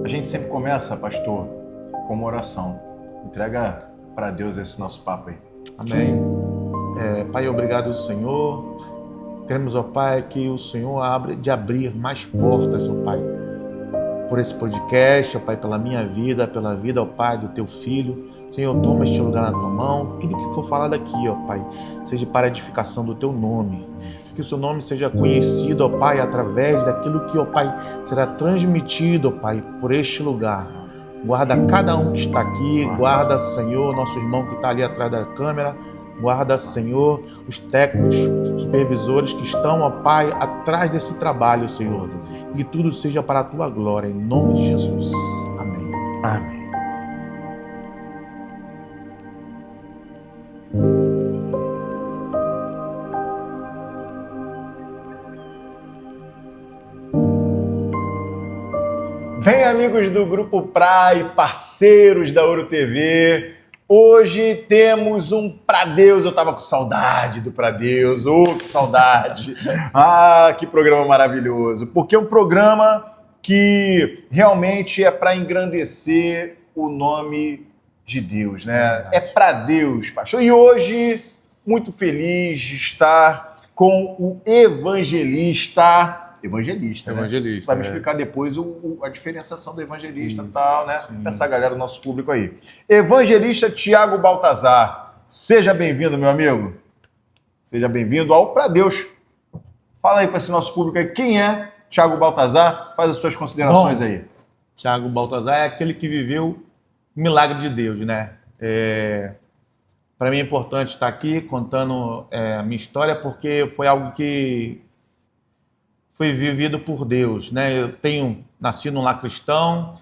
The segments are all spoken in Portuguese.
A gente sempre começa, pastor, com uma oração. Entrega para Deus esse nosso papo aí. Amém. Pai, obrigado, Senhor. Queremos, ó Pai, que o Senhor abrir mais portas, ó Pai, por esse podcast, ó Pai, pela minha vida, pela vida, ó Pai, do Teu Filho. Senhor, toma este lugar na Tua mão. Tudo que for falado aqui, ó Pai, seja para a edificação do Teu nome. Que o Seu nome seja conhecido, ó Pai, através daquilo que, ó Pai, será transmitido, ó Pai, por este lugar. Guarda cada um que está aqui, guarda, Senhor, nosso irmão que está ali atrás da câmera. Guarda, Senhor, os técnicos, supervisores que estão, ó Pai, atrás desse trabalho, Senhor. E tudo seja para a Tua glória, em nome de Jesus. Amém. Amém. Bem, amigos do Grupo Pra e parceiros da Ouro TV, hoje temos um Pra Deus. Eu tava com saudade do Pra Deus, que saudade! Que programa maravilhoso! Porque é um programa que realmente é para engrandecer o nome de Deus, né? É para Deus, pastor. E hoje, muito feliz de estar com o evangelista, né? Vai me explicar depois a diferenciação do evangelista e tal, né? Sim. Essa galera do nosso público aí. Evangelista Tiago Baltazar. Seja bem-vindo, meu amigo. Seja bem-vindo ao Pra Deus. Fala aí para esse nosso público aí, quem é Tiago Baltazar? Faz as suas considerações aí. Tiago Baltazar é aquele que viveu o milagre de Deus, né? Para mim é importante estar aqui contando a minha história, porque foi algo que foi vivido por Deus, né? Eu nasci num lar cristão,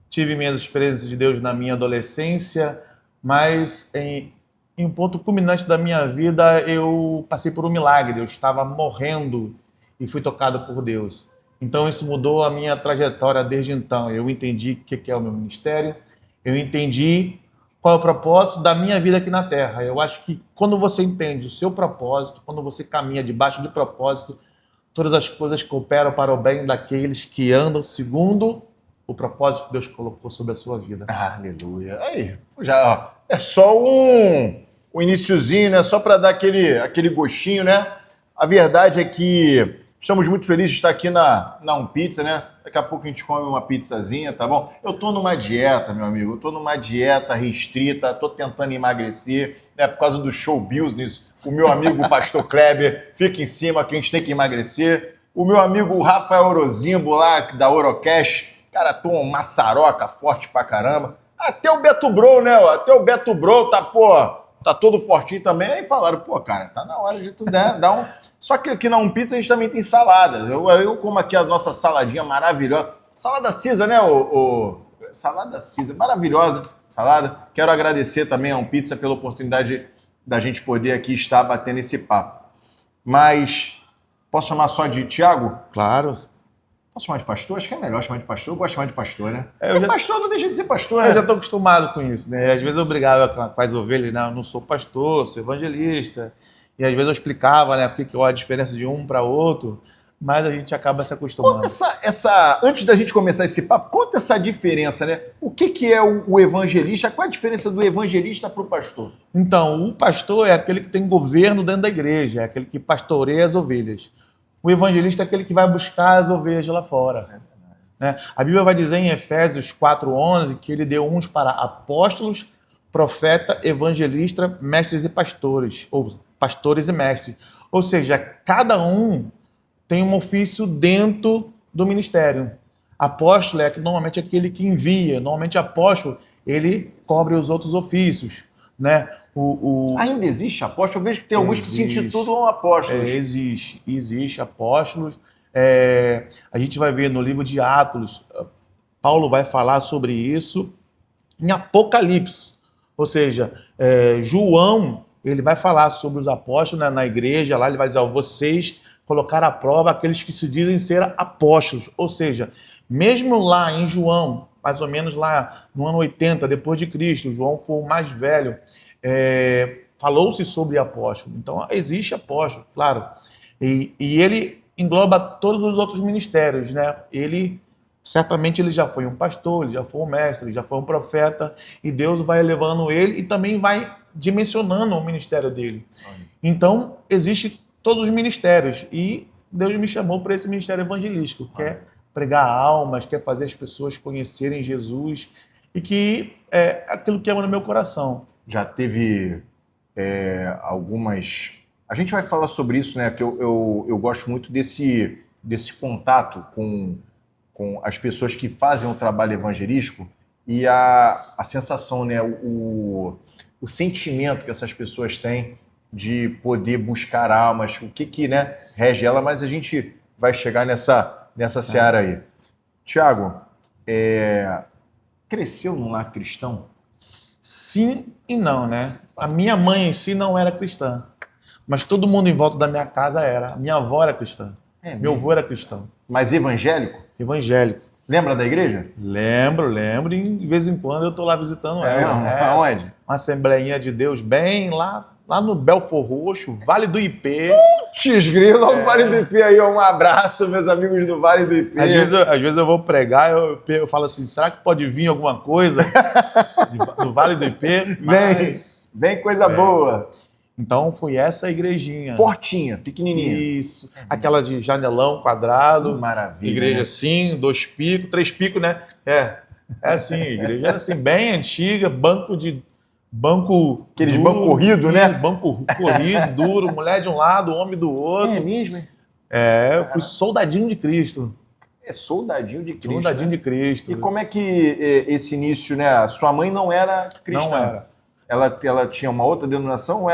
tive minhas experiências de Deus na minha adolescência, mas em um ponto culminante da minha vida eu passei por um milagre. Eu estava morrendo e fui tocado por Deus. Então isso mudou a minha trajetória desde então. Eu entendi o que é o meu ministério, eu entendi qual é o propósito da minha vida aqui na Terra. Eu acho que quando você entende o seu propósito, quando você caminha debaixo de propósito, todas as coisas cooperam para o bem daqueles que andam segundo o propósito que Deus colocou sobre a sua vida. Aleluia. Aí, já é só um iniciozinho, né? Só para dar aquele gostinho, né? A verdade é que estamos muito felizes de estar aqui na Pizza, né? Daqui a pouco a gente come uma pizzazinha, tá bom? Eu tô numa dieta, meu amigo. Eu tô numa dieta restrita, tô tentando emagrecer, né? Por causa do show business. O meu amigo Pastor Kleber fica em cima que a gente tem que emagrecer. O meu amigo Rafael Orozimbo lá da Orocash, cara, toma uma maçaroca forte pra caramba. Até o Beto Bro, né? Até o Beto Bro tá todo fortinho também. Aí falaram, cara, tá na hora de tu dar um... Só que aqui na Pizza a gente também tem salada. Eu como aqui a nossa saladinha maravilhosa. Salada Cisa, né? Salada Cisa, maravilhosa salada. Quero agradecer também a Pizza pela oportunidade da gente poder aqui estar batendo esse papo. Mas posso chamar só de Tiago? Claro. Posso chamar de pastor? Acho que é melhor chamar de pastor. Eu gosto de chamar de pastor, né? Pastor não deixa de ser pastor, né? Eu já estou acostumado com isso, né? Às vezes eu brigava com as ovelhas, né? Eu não sou pastor, sou evangelista. E às vezes eu explicava, né? Porque a diferença de um para outro, mas a gente acaba se acostumando. Conta antes da gente começar esse papo, conta essa diferença, né? O que é o evangelista? Qual é a diferença do evangelista para o pastor? Então, o pastor é aquele que tem governo dentro da igreja, é aquele que pastoreia as ovelhas. O evangelista é aquele que vai buscar as ovelhas lá fora. Né? A Bíblia vai dizer em Efésios 4:11 que ele deu uns para apóstolos, profeta, evangelista, mestres e pastores, ou pastores e mestres. Ou seja, cada um tem um ofício dentro do ministério. Apóstolo é normalmente aquele que envia. Normalmente apóstolo, ele cobre os outros ofícios. Né? Ainda existe apóstolo? Eu vejo que tem alguns que se intitulam apóstolos. Existe apóstolos. A gente vai ver no livro de Atos, Paulo vai falar sobre isso em Apocalipse. Ou seja, João, ele vai falar sobre os apóstolos, né, na igreja, lá ele vai dizer, vocês colocaram à prova aqueles que se dizem ser apóstolos. Ou seja, mesmo lá em João, mais ou menos lá no ano 80 depois de Cristo, João foi o mais velho, falou-se sobre apóstolo. Então existe apóstolo, claro. E ele engloba todos os outros ministérios, né? Ele certamente ele já foi um pastor, ele já foi um mestre, ele já foi um profeta, e Deus vai elevando ele e também vai dimensionando o ministério dele. Então, existe todos os ministérios, e Deus me chamou para esse ministério evangelístico, que é pregar almas, quer fazer as pessoas conhecerem Jesus, e que é aquilo que ama no meu coração. Já teve algumas... A gente vai falar sobre isso, né? Que eu gosto muito desse contato com as pessoas que fazem o trabalho evangelístico e a sensação, né? O sentimento que essas pessoas têm de poder buscar almas, o que né, rege ela, mas a gente vai chegar nessa seara aí. Tiago, cresceu num lar cristão? Sim e não, né? A minha mãe em si não era cristã, mas todo mundo em volta da minha casa era. Minha avó era cristã, meu avô era cristão. Mas evangélico? Evangélico. Lembra da igreja? Lembro, e de vez em quando eu tô lá visitando ela. Aonde? Uma Assembleia de Deus bem lá no Belfor Roxo, Vale do Ipê. Putz, grilo, o Vale do Ipê aí, um abraço, meus amigos do Vale do Ipê. Às vezes eu vou pregar, eu falo assim, será que pode vir alguma coisa do Vale do Ipê? Vem coisa boa. Então foi essa igrejinha. Portinha, pequenininha. Isso. Aquela de janelão quadrado. Que maravilha. Igreja assim, 2 picos, 3 picos, né? É assim, igreja era assim, bem antiga, banco. Aqueles duro, banco corrido, né? Banco corrido, duro, mulher de um lado, homem do outro. É mesmo? Eu fui soldadinho de Cristo. Soldadinho de Cristo. Soldadinho de Cristo. E como é que esse início, né? Sua mãe não era cristã? Não era. Ela tinha uma outra denominação ou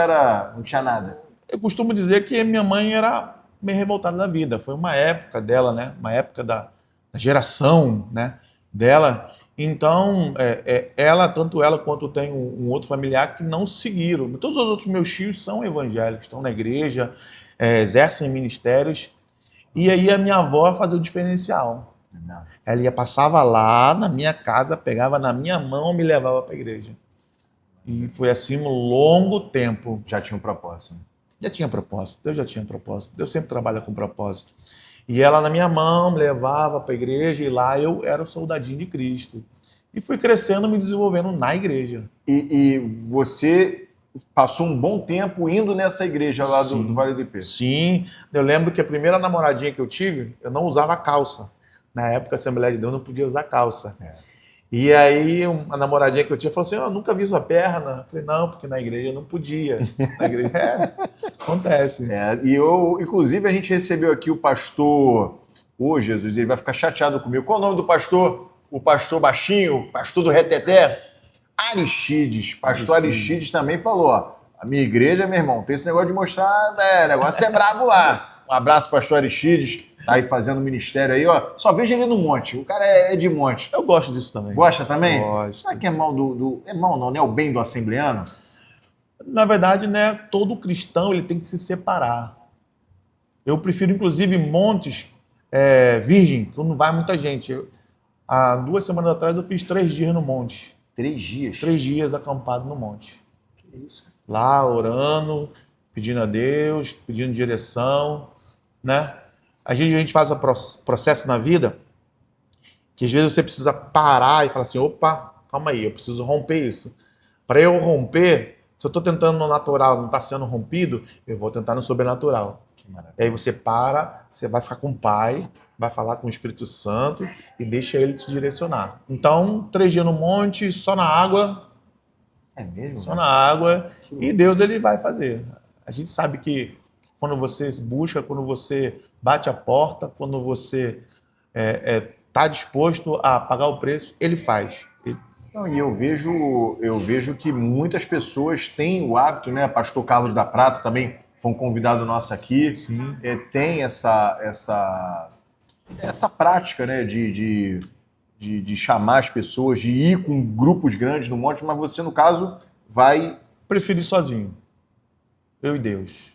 não tinha nada? Eu costumo dizer que minha mãe era meio revoltada da vida. Foi uma época dela, né? Uma época da geração, né? Dela. Então, tanto ela quanto tem um outro familiar que não seguiram. Todos os outros meus tios são evangélicos, estão na igreja, exercem ministérios. E aí a minha avó fazia o diferencial. Não. Ela passava lá na minha casa, pegava na minha mão e me levava para a igreja. E foi assim um longo tempo. Já tinha um propósito. Já tinha propósito, Deus já tinha propósito. Deus sempre trabalha com propósito. E ela na minha mão me levava para a igreja e lá eu era o soldadinho de Cristo. E fui crescendo, me desenvolvendo na igreja. E você passou um bom tempo indo nessa igreja lá do Vale do Ipê? Sim, eu lembro que a primeira namoradinha que eu tive, eu não usava calça. Na época, a Assembleia de Deus não podia usar calça. E aí, a namoradinha que eu tinha falou assim, eu nunca vi sua perna. Eu falei, não, porque na igreja não podia. Na igreja, acontece. E inclusive, a gente recebeu aqui o pastor... Jesus, ele vai ficar chateado comigo. Qual é o nome do pastor? O pastor baixinho, o pastor do reteté? Aristides. Pastor Aristides também falou, ó, a minha igreja, meu irmão, tem esse negócio de mostrar, negócio é brabo lá. Um abraço, pastor Aristides. Tá aí fazendo ministério aí, ó. Só vejo ele no monte. O cara é de monte. Eu gosto disso também. Gosta também? Gosto. Será que é mal É mal não, né? É o bem do assembleano? Na verdade, né, todo cristão ele tem que se separar. Eu prefiro, inclusive, montes virgem, quando não vai muita gente. Há 2 semanas atrás eu fiz 3 dias no monte. 3 dias? 3 dias acampado no monte. Que isso? Lá, orando, pedindo a Deus, pedindo direção, né? A gente faz um processo na vida que às vezes você precisa parar e falar assim, opa, calma aí, eu preciso romper isso. Para eu romper, se eu estou tentando no natural, não está sendo rompido, eu vou tentar no sobrenatural. E aí você para, você vai ficar com o Pai, vai falar com o Espírito Santo e deixa ele te direcionar. Então, 3 dias no monte, só na água. É mesmo? Só na água. E Deus, ele vai fazer. A gente sabe que quando você busca, quando você bate a porta, quando você está disposto a pagar o preço, ele faz. Não, e eu vejo que muitas pessoas têm o hábito, né? Pastor Carlos da Prata também foi um convidado nosso aqui. Sim. Tem essa prática, né? De chamar as pessoas, de ir com grupos grandes no monte, mas você, no caso, vai... Prefiro ir sozinho. Eu e Deus.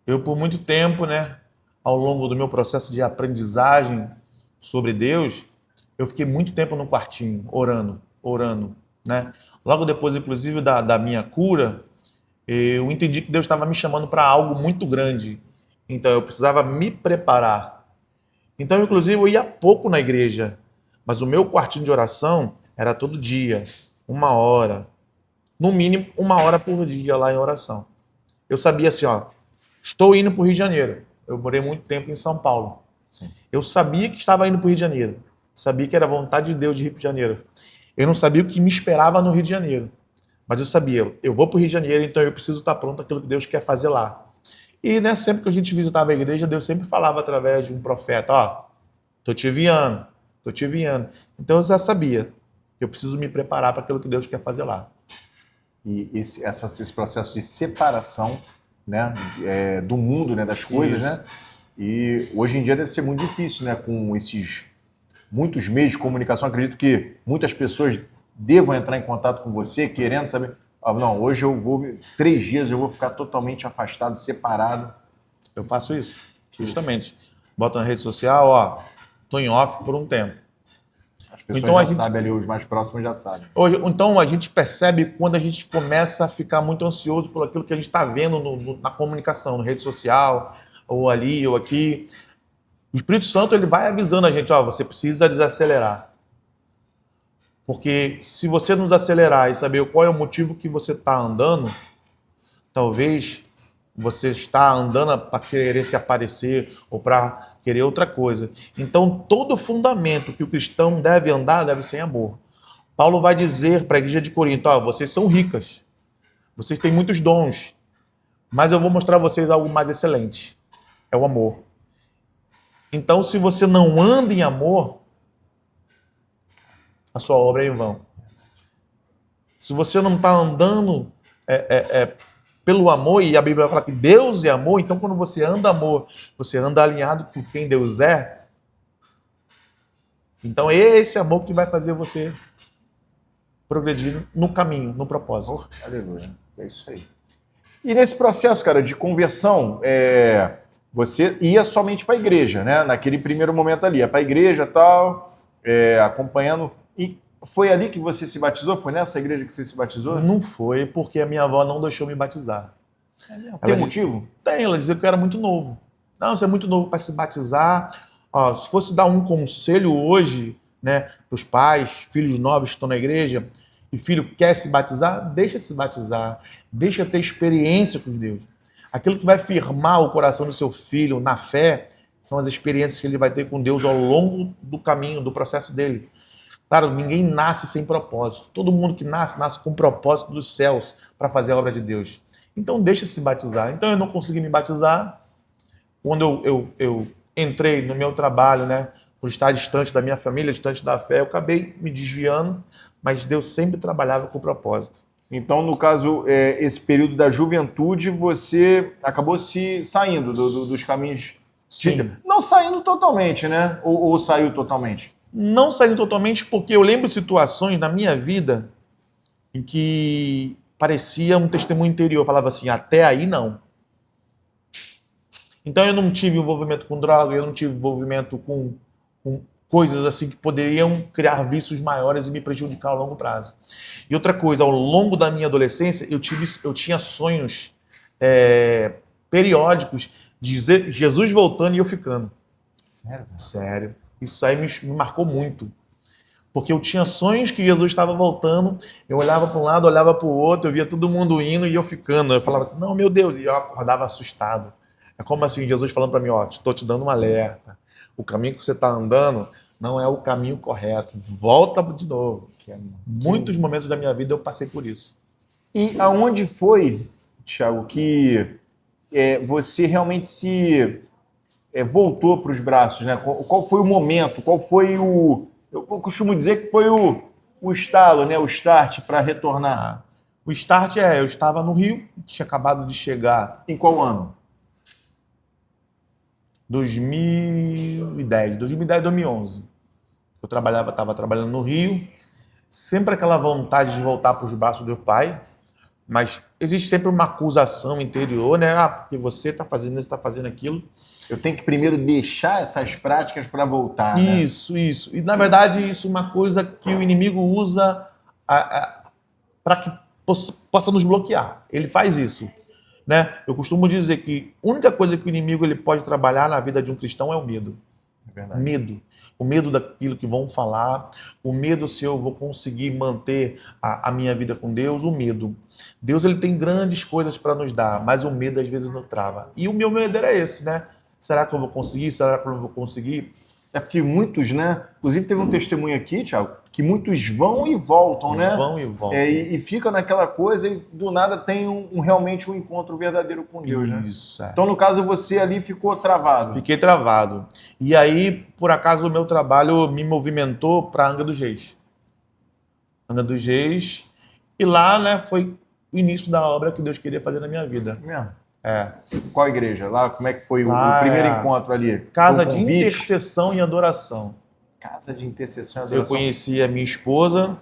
Eu, por muito tempo, né? Ao longo do meu processo de aprendizagem sobre Deus, eu fiquei muito tempo no quartinho, orando, né? Logo depois, inclusive, da minha cura, eu entendi que Deus estava me chamando para algo muito grande. Então, eu precisava me preparar. Então, inclusive, eu ia pouco na igreja. Mas o meu quartinho de oração era todo dia, 1 hora, no mínimo 1 hora por dia lá em oração. Eu sabia assim, ó, estou indo para o Rio de Janeiro. Eu morei muito tempo em São Paulo. Eu sabia que estava indo para o Rio de Janeiro. Sabia que era vontade de Deus de ir para o Rio de Janeiro. Eu não sabia o que me esperava no Rio de Janeiro. Mas eu sabia, eu vou para o Rio de Janeiro, então eu preciso estar pronto aquilo que Deus quer fazer lá. E né, sempre que a gente visitava a igreja, Deus sempre falava através de um profeta, ó, tô te enviando. Então eu já sabia, eu preciso me preparar para aquilo que Deus quer fazer lá. E esse processo de separação, né, do mundo, né, das coisas, Isso. né? E hoje em dia deve ser muito difícil, né, com esses muitos meios de comunicação. Acredito que muitas pessoas devam entrar em contato com você, querendo saber, não, hoje eu vou, 3 dias eu vou ficar totalmente afastado, separado. Eu faço isso, justamente. Boto na rede social, ó, tô em off por um tempo. As pessoas Então, já sabem ali, os mais próximos já sabem. Então a gente percebe quando a gente começa a ficar muito ansioso por aquilo que a gente está vendo na comunicação, na rede social, ou ali, ou aqui. O Espírito Santo ele vai avisando a gente, ó, você precisa desacelerar. Porque se você não desacelerar e saber qual é o motivo que você está andando, talvez você está andando para querer se aparecer ou para querer outra coisa. Então, todo fundamento que o cristão deve andar deve ser em amor. Paulo vai dizer para a igreja de Corinto, ó, vocês são ricas, vocês têm muitos dons, mas eu vou mostrar a vocês algo mais excelente, é o amor. Então, se você não anda em amor, a sua obra é em vão. Se você não está andando pelo amor, e a Bíblia fala que Deus é amor, então quando você anda amor, você anda alinhado com quem Deus é, então é esse amor que vai fazer você progredir no caminho, no propósito. Oh, aleluia, é isso aí. E nesse processo, cara, de conversão, você ia somente para a igreja, né? Naquele primeiro momento ali, ia para a igreja e tal, acompanhando. E foi ali que você se batizou? Foi nessa igreja que você se batizou? Não foi, porque a minha avó não deixou me batizar. Tem motivo? Tem, ela dizia que eu era muito novo. Não, você é muito novo para se batizar. Ó, se fosse dar um conselho hoje, né, para os pais, filhos novos que estão na igreja, e filho quer se batizar, deixa de se batizar, deixa ter experiência com Deus. Aquilo que vai firmar o coração do seu filho na fé são as experiências que ele vai ter com Deus ao longo do caminho, do processo dele. Claro, ninguém nasce sem propósito. Todo mundo que nasce, nasce com o propósito dos céus para fazer a obra de Deus. Então deixa se batizar. Então eu não consegui me batizar. Quando eu entrei no meu trabalho, né, por estar distante da minha família, distante da fé, eu acabei me desviando, mas Deus sempre trabalhava com propósito. Então, no caso, esse período da juventude, você acabou se saindo dos caminhos. Sim. Não saindo totalmente, né? Ou saiu totalmente? Não saindo totalmente, porque eu lembro de situações na minha vida em que parecia um testemunho interior. Eu falava assim, até aí não. Então eu não tive envolvimento com droga, eu não tive envolvimento com coisas assim que poderiam criar vícios maiores e me prejudicar ao longo prazo. E outra coisa, ao longo da minha adolescência, eu tinha sonhos periódicos de Jesus voltando e eu ficando. Sério? Sério. Isso aí me marcou muito. Porque eu tinha sonhos que Jesus estava voltando, eu olhava para um lado, olhava para o outro, eu via todo mundo indo e eu ficando. Eu falava assim, não, meu Deus, e eu acordava assustado. É como assim, Jesus falando para mim, ó, estou te dando um alerta. O caminho que você está andando não é o caminho correto. Volta de novo. Muitos momentos da minha vida eu passei por isso. E aonde foi, Thiago, que você realmente se voltou para os braços, né? Qual foi o momento? Qual foi o... Eu costumo dizer que foi o estalo, né? O start para retornar. O start eu estava no Rio, tinha acabado de chegar. Em qual ano? 2010, 2011. Eu estava trabalhando no Rio, sempre aquela vontade de voltar para os braços do pai, mas existe sempre uma acusação interior, né? Ah, porque você está fazendo isso, está fazendo aquilo. Eu tenho que primeiro deixar essas práticas para voltar, né? Isso. E, na verdade, isso é uma coisa que o inimigo usa para que possa nos bloquear. Ele faz isso. Né? Eu costumo dizer que a única coisa que o inimigo ele pode trabalhar na vida de um cristão é o medo. É verdade. Medo. o medo daquilo que vão falar, o medo se eu vou conseguir manter a minha vida com Deus, o medo. Deus ele tem grandes coisas para nos dar, mas o medo às vezes nos trava. E o meu medo era esse, né? Será que eu vou conseguir? Será que eu não vou conseguir? É porque muitos, né? Inclusive teve um testemunho aqui, Thiago, que muitos vão e voltam, né? Vão e voltam. E fica naquela coisa e do nada tem realmente um encontro verdadeiro com Deus, né? Isso, é. Então, no caso, você ali ficou travado. Fiquei travado. E aí, por acaso, o meu trabalho me movimentou para Angra dos Reis. Angra dos Reis. E lá, né, foi o início da obra que Deus queria fazer na minha vida. Mesmo? É. Qual igreja? Lá, como é que foi o Lá primeiro é encontro ali? Casa Foi um de convite? intercessão e adoração. Casa de intercessão e Eu adoração. conheci a minha esposa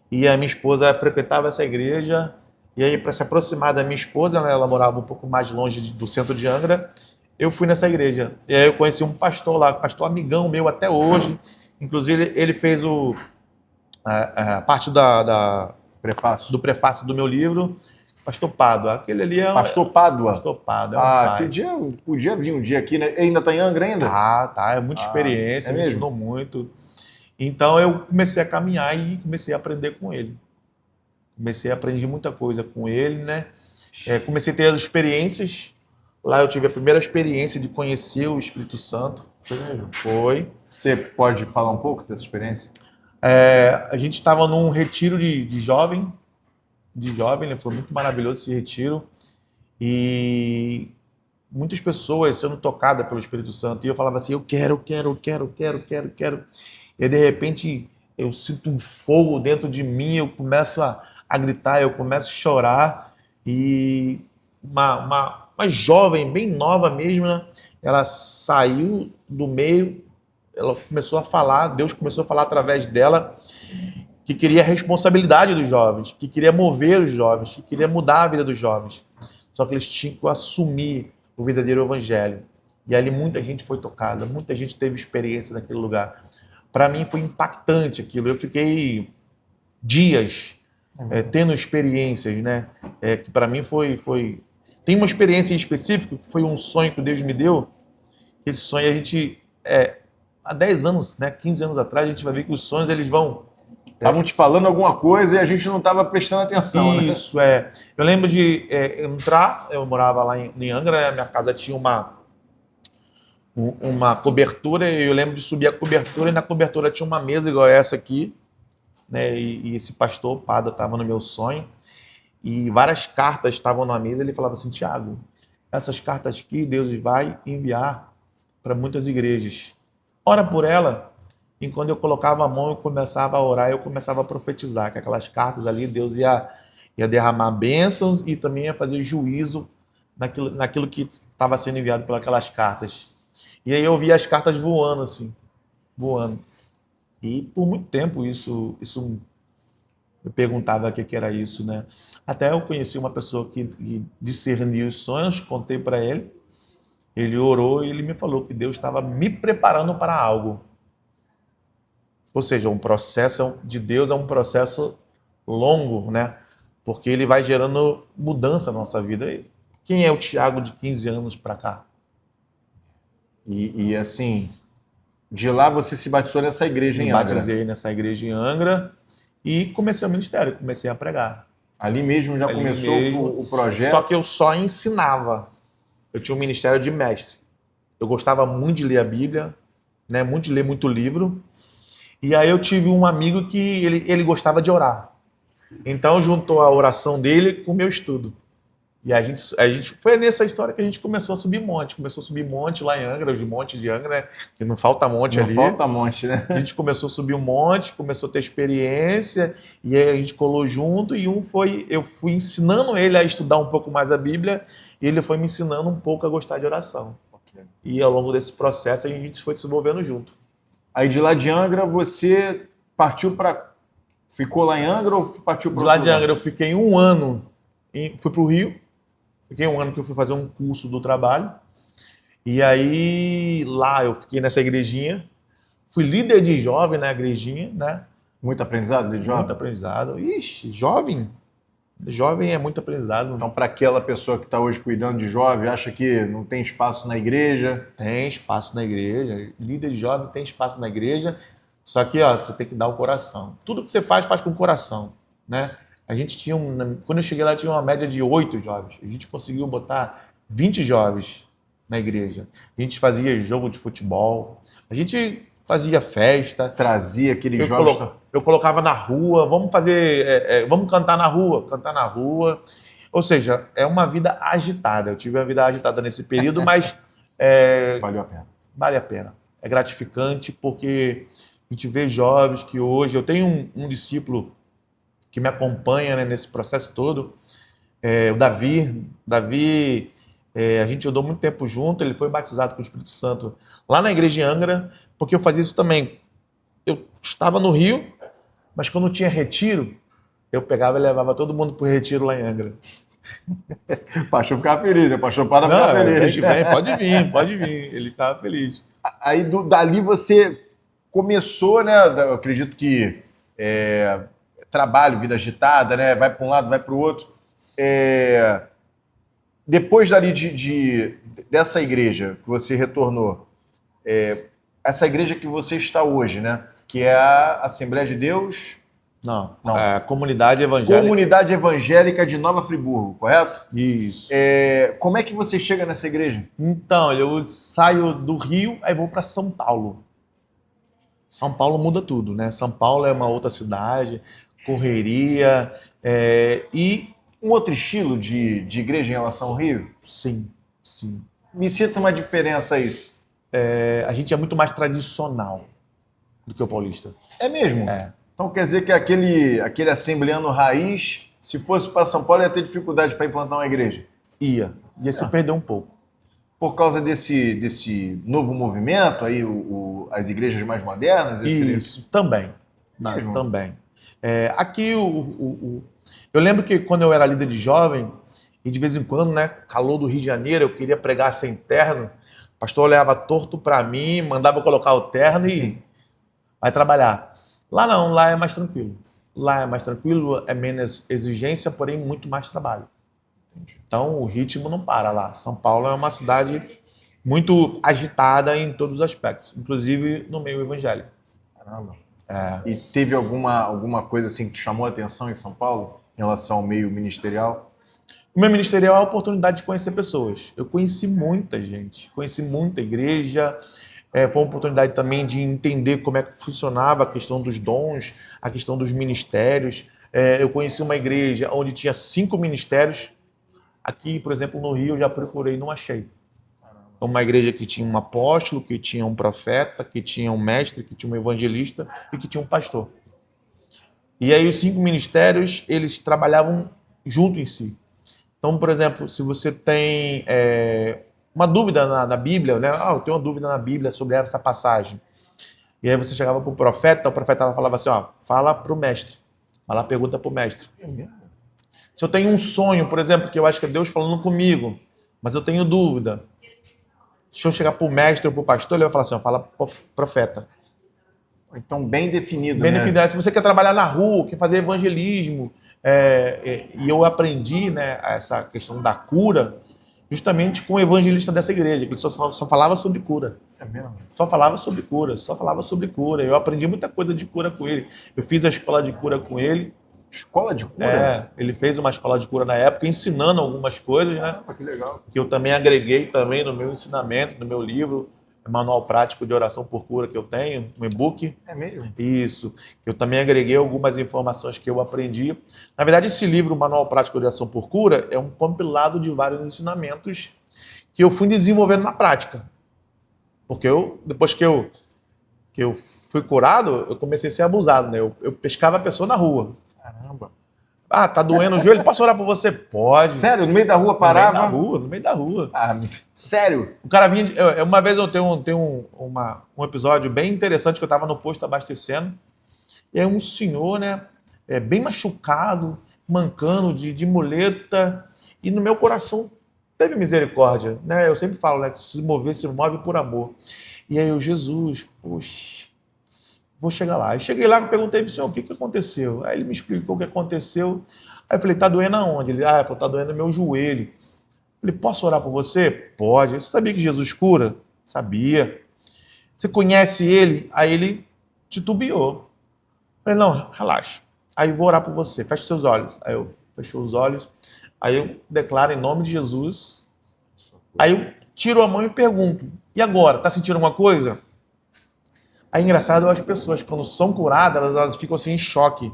e a minha esposa frequentava essa igreja. E aí, para se aproximar da minha esposa, ela morava um pouco mais longe do centro de Angra, eu fui nessa igreja. E aí eu conheci um pastor lá, pastor amigão meu até hoje. Inclusive, ele fez a parte Prefácio. do prefácio do meu livro, Pastor Pádua. Aquele ali é Pastor Pádua. Pastor Pádua, é um Ah, pai. que dia, podia vir um dia aqui, né? Ele ainda está em Angra ainda? Tá, é muita experiência, é me mesmo? ensinou muito. Então eu comecei a caminhar e comecei a aprender com ele. Comecei a aprender muita coisa com ele, né? Comecei a ter as experiências. Lá eu tive a primeira experiência de conhecer o Espírito Santo. Foi mesmo? Foi. Você pode falar um pouco dessa experiência? A gente estava num retiro de jovem, né? Foi muito maravilhoso esse retiro. E muitas pessoas sendo tocadas pelo Espírito Santo. E eu falava assim, eu quero. E aí, de repente, eu sinto um fogo dentro de mim, eu começo a gritar, eu começo a chorar. E uma jovem, bem nova mesmo, né? Ela saiu do meio, ela começou a falar, Deus começou a falar através dela, que queria a responsabilidade dos jovens, que queria mover os jovens, que queria mudar a vida dos jovens. Só que eles tinham que assumir o verdadeiro evangelho. E ali muita gente foi tocada, muita gente teve experiência naquele lugar. Para mim foi impactante aquilo. Eu fiquei dias tendo experiências, né? Que para mim foi... Tem uma experiência em específico, que foi um sonho que Deus me deu. Esse sonho a gente... há 10 anos, né? 15 anos atrás, a gente vai ver que os sonhos eles vão... Estavam te falando alguma coisa e a gente não estava prestando atenção, né? Isso, Eu lembro de entrar, eu morava lá em Angra, minha casa tinha uma cobertura, e eu lembro de subir a cobertura, e na cobertura tinha uma mesa igual essa aqui, né? E esse pastor, Pada, estava no meu sonho, e várias cartas estavam na mesa, ele falava assim, Tiago, essas cartas aqui Deus vai enviar para muitas igrejas. Ora por ela. E quando eu colocava a mão e começava a orar, eu começava a profetizar que aquelas cartas ali, Deus ia derramar bênçãos e também ia fazer juízo naquilo que estava sendo enviado por aquelas cartas. E aí eu via as cartas voando, assim, voando. E por muito tempo isso eu perguntava o que era isso, né? Até eu conheci uma pessoa que discernia os sonhos, contei para ele, ele orou e ele me falou que Deus estava me preparando para algo. Ou seja, um processo de Deus é um processo longo, né? Porque ele vai gerando mudança na nossa vida. Quem é o Tiago de 15 anos para cá? E assim, de lá você se batizou nessa igreja em Me Angra. batizei nessa igreja em Angra e comecei o ministério, comecei a pregar. Ali mesmo já começou o projeto? Só que eu só ensinava. Eu tinha um ministério de mestre. Eu gostava muito de ler a Bíblia, né? Muito de ler muito livro. E aí eu tive um amigo que ele gostava de orar. Então juntou a oração dele com o meu estudo. E a gente foi nessa história que a gente começou a subir monte. Começou a subir monte lá em Angra, os montes de Angra, né? Que não falta monte ali. Não falta monte, né? A gente começou a subir um monte, começou a ter experiência, e aí a gente colou junto, e eu fui ensinando ele a estudar um pouco mais a Bíblia, e ele foi me ensinando um pouco a gostar de oração. Okay. E ao longo desse processo a gente foi se desenvolvendo junto. Aí de lá de Angra você partiu para... Ficou lá em Angra ou partiu para... De lá de Angra eu fiquei um ano, fui para o Rio, fiquei um ano que eu fui fazer um curso do trabalho, e aí lá eu fiquei nessa igrejinha, fui líder de jovem na igrejinha, né? Muito aprendizado, líder de jovem? Muito aprendizado. Ixi, jovem? Jovem é muito aprendizado. Então, para aquela pessoa que está hoje cuidando de jovem, acha que não tem espaço na igreja? Tem espaço na igreja. Líder de jovem tem espaço na igreja. Só que ó, você tem que dar o coração. Tudo que você faz com o coração, né? A gente tinha quando eu cheguei lá tinha uma média de 8 jovens. A gente conseguiu botar 20 jovens na igreja. A gente fazia jogo de futebol. A gente fazia festa. Trazia aqueles jovens. Eu colocava na rua. Vamos fazer, vamos cantar na rua, Ou seja, é uma vida agitada. Eu tive uma vida agitada nesse período, mas valeu a pena. Vale a pena. É gratificante porque a gente vê jovens que hoje... Eu tenho um discípulo que me acompanha, né, nesse processo todo, o Davi. Davi, a gente andou muito tempo junto, ele foi batizado com o Espírito Santo lá na igreja de Angra, porque eu fazia isso também. Eu estava no Rio, mas quando tinha retiro, eu pegava e levava todo mundo para o retiro lá em Angra. O pastor ficava feliz, o pastor para ficar feliz. Pode vir, ele ficava feliz. Aí dali você começou, né? Eu acredito que trabalho, vida agitada, né? Vai para um lado, vai para o outro. Depois dali dessa igreja que você retornou, essa igreja que você está hoje, né? Que é a Assembleia de Deus. Não. É Comunidade Evangélica. Comunidade Evangélica de Nova Friburgo, correto? Isso. Como é que você chega nessa igreja? Então, eu saio do Rio, aí vou para São Paulo. São Paulo muda tudo, né? São Paulo é uma outra cidade, correria, e... Um outro estilo de igreja em relação ao Rio? Sim. Me cita uma diferença aí. A gente é muito mais tradicional do que o paulista. É mesmo? É. Então quer dizer que aquele assembleano raiz, se fosse para São Paulo, ia ter dificuldade para implantar uma igreja? Ia se perder um pouco. Por causa desse novo movimento, aí as igrejas mais modernas? Isso, também. Mesmo? Também. Aqui, eu lembro que quando eu era líder de jovem, e de vez em quando, né, calor do Rio de Janeiro, eu queria pregar sem terno, o pastor olhava torto para mim, mandava eu colocar o terno e vai trabalhar. Lá não, lá é mais tranquilo. É menos exigência, porém muito mais trabalho. Então o ritmo não para lá. São Paulo é uma cidade muito agitada em todos os aspectos, inclusive no meio evangélico. Caramba. E teve alguma coisa assim que te chamou a atenção em São Paulo em relação ao meio ministerial? O meu ministerial é a oportunidade de conhecer pessoas. Eu conheci muita gente, conheci muita igreja. Foi uma oportunidade também de entender como é que funcionava a questão dos dons, a questão dos ministérios. Eu conheci uma igreja onde tinha 5 ministérios. Aqui, por exemplo, no Rio, eu já procurei e não achei. Uma igreja que tinha um apóstolo, que tinha um profeta, que tinha um mestre, que tinha um evangelista e que tinha um pastor. E aí os 5 ministérios, eles trabalhavam junto em si. Então, por exemplo, se você tem uma dúvida na Bíblia, né? Eu tenho uma dúvida na Bíblia sobre essa passagem. E aí você chegava para o profeta falava assim, fala para o mestre. Vai lá, pergunta para o mestre. Se eu tenho um sonho, por exemplo, que eu acho que é Deus falando comigo, mas eu tenho dúvida. Se eu chegar para o mestre ou para o pastor, ele vai falar assim, fala para o profeta. Então, bem definido, bem né? definido. Se você quer trabalhar na rua, quer fazer evangelismo, e eu aprendi, né, essa questão da cura justamente com o evangelista dessa igreja, que ele só falava sobre cura. É mesmo? Só falava sobre cura. Eu aprendi muita coisa de cura com ele. Eu fiz a escola de cura com ele. Escola de cura? Ele fez uma escola de cura na época, ensinando algumas coisas, né? Que legal. Que eu também agreguei também no meu ensinamento, no meu livro, Manual Prático de Oração por Cura que eu tenho, um e-book. É mesmo? Isso. Eu também agreguei algumas informações que eu aprendi. Na verdade, esse livro, Manual Prático de Oração por Cura, é um compilado de vários ensinamentos que eu fui desenvolvendo na prática. Porque depois que eu fui curado, eu comecei a ser abusado, né? Eu pescava a pessoa na rua. Caramba. Tá doendo o joelho? Posso orar por você? Pode. Sério? No meio da rua parava? No meio da rua. Sério? O cara vinha... Uma vez eu tenho um episódio bem interessante que eu estava no posto abastecendo. E aí um senhor, né? Bem machucado, mancando de muleta. E no meu coração teve misericórdia, né? Eu sempre falo, né? Que se move por amor. E aí Jesus, poxa... Vou chegar lá. Aí cheguei lá e perguntei para o senhor o que aconteceu. Aí ele me explicou o que aconteceu. Aí eu falei, tá doendo aonde? Ele falou, tá doendo no meu joelho. Eu falei, posso orar por você? Pode. Você sabia que Jesus cura? Sabia. Você conhece ele? Aí ele titubeou. Eu falei, não, relaxa. Aí eu vou orar por você. Feche seus olhos. Aí eu fechei os olhos. Aí eu declaro em nome de Jesus. Aí eu tiro a mão e pergunto, e agora? Tá sentindo alguma coisa? Aí engraçado, as pessoas quando são curadas, elas ficam assim em choque,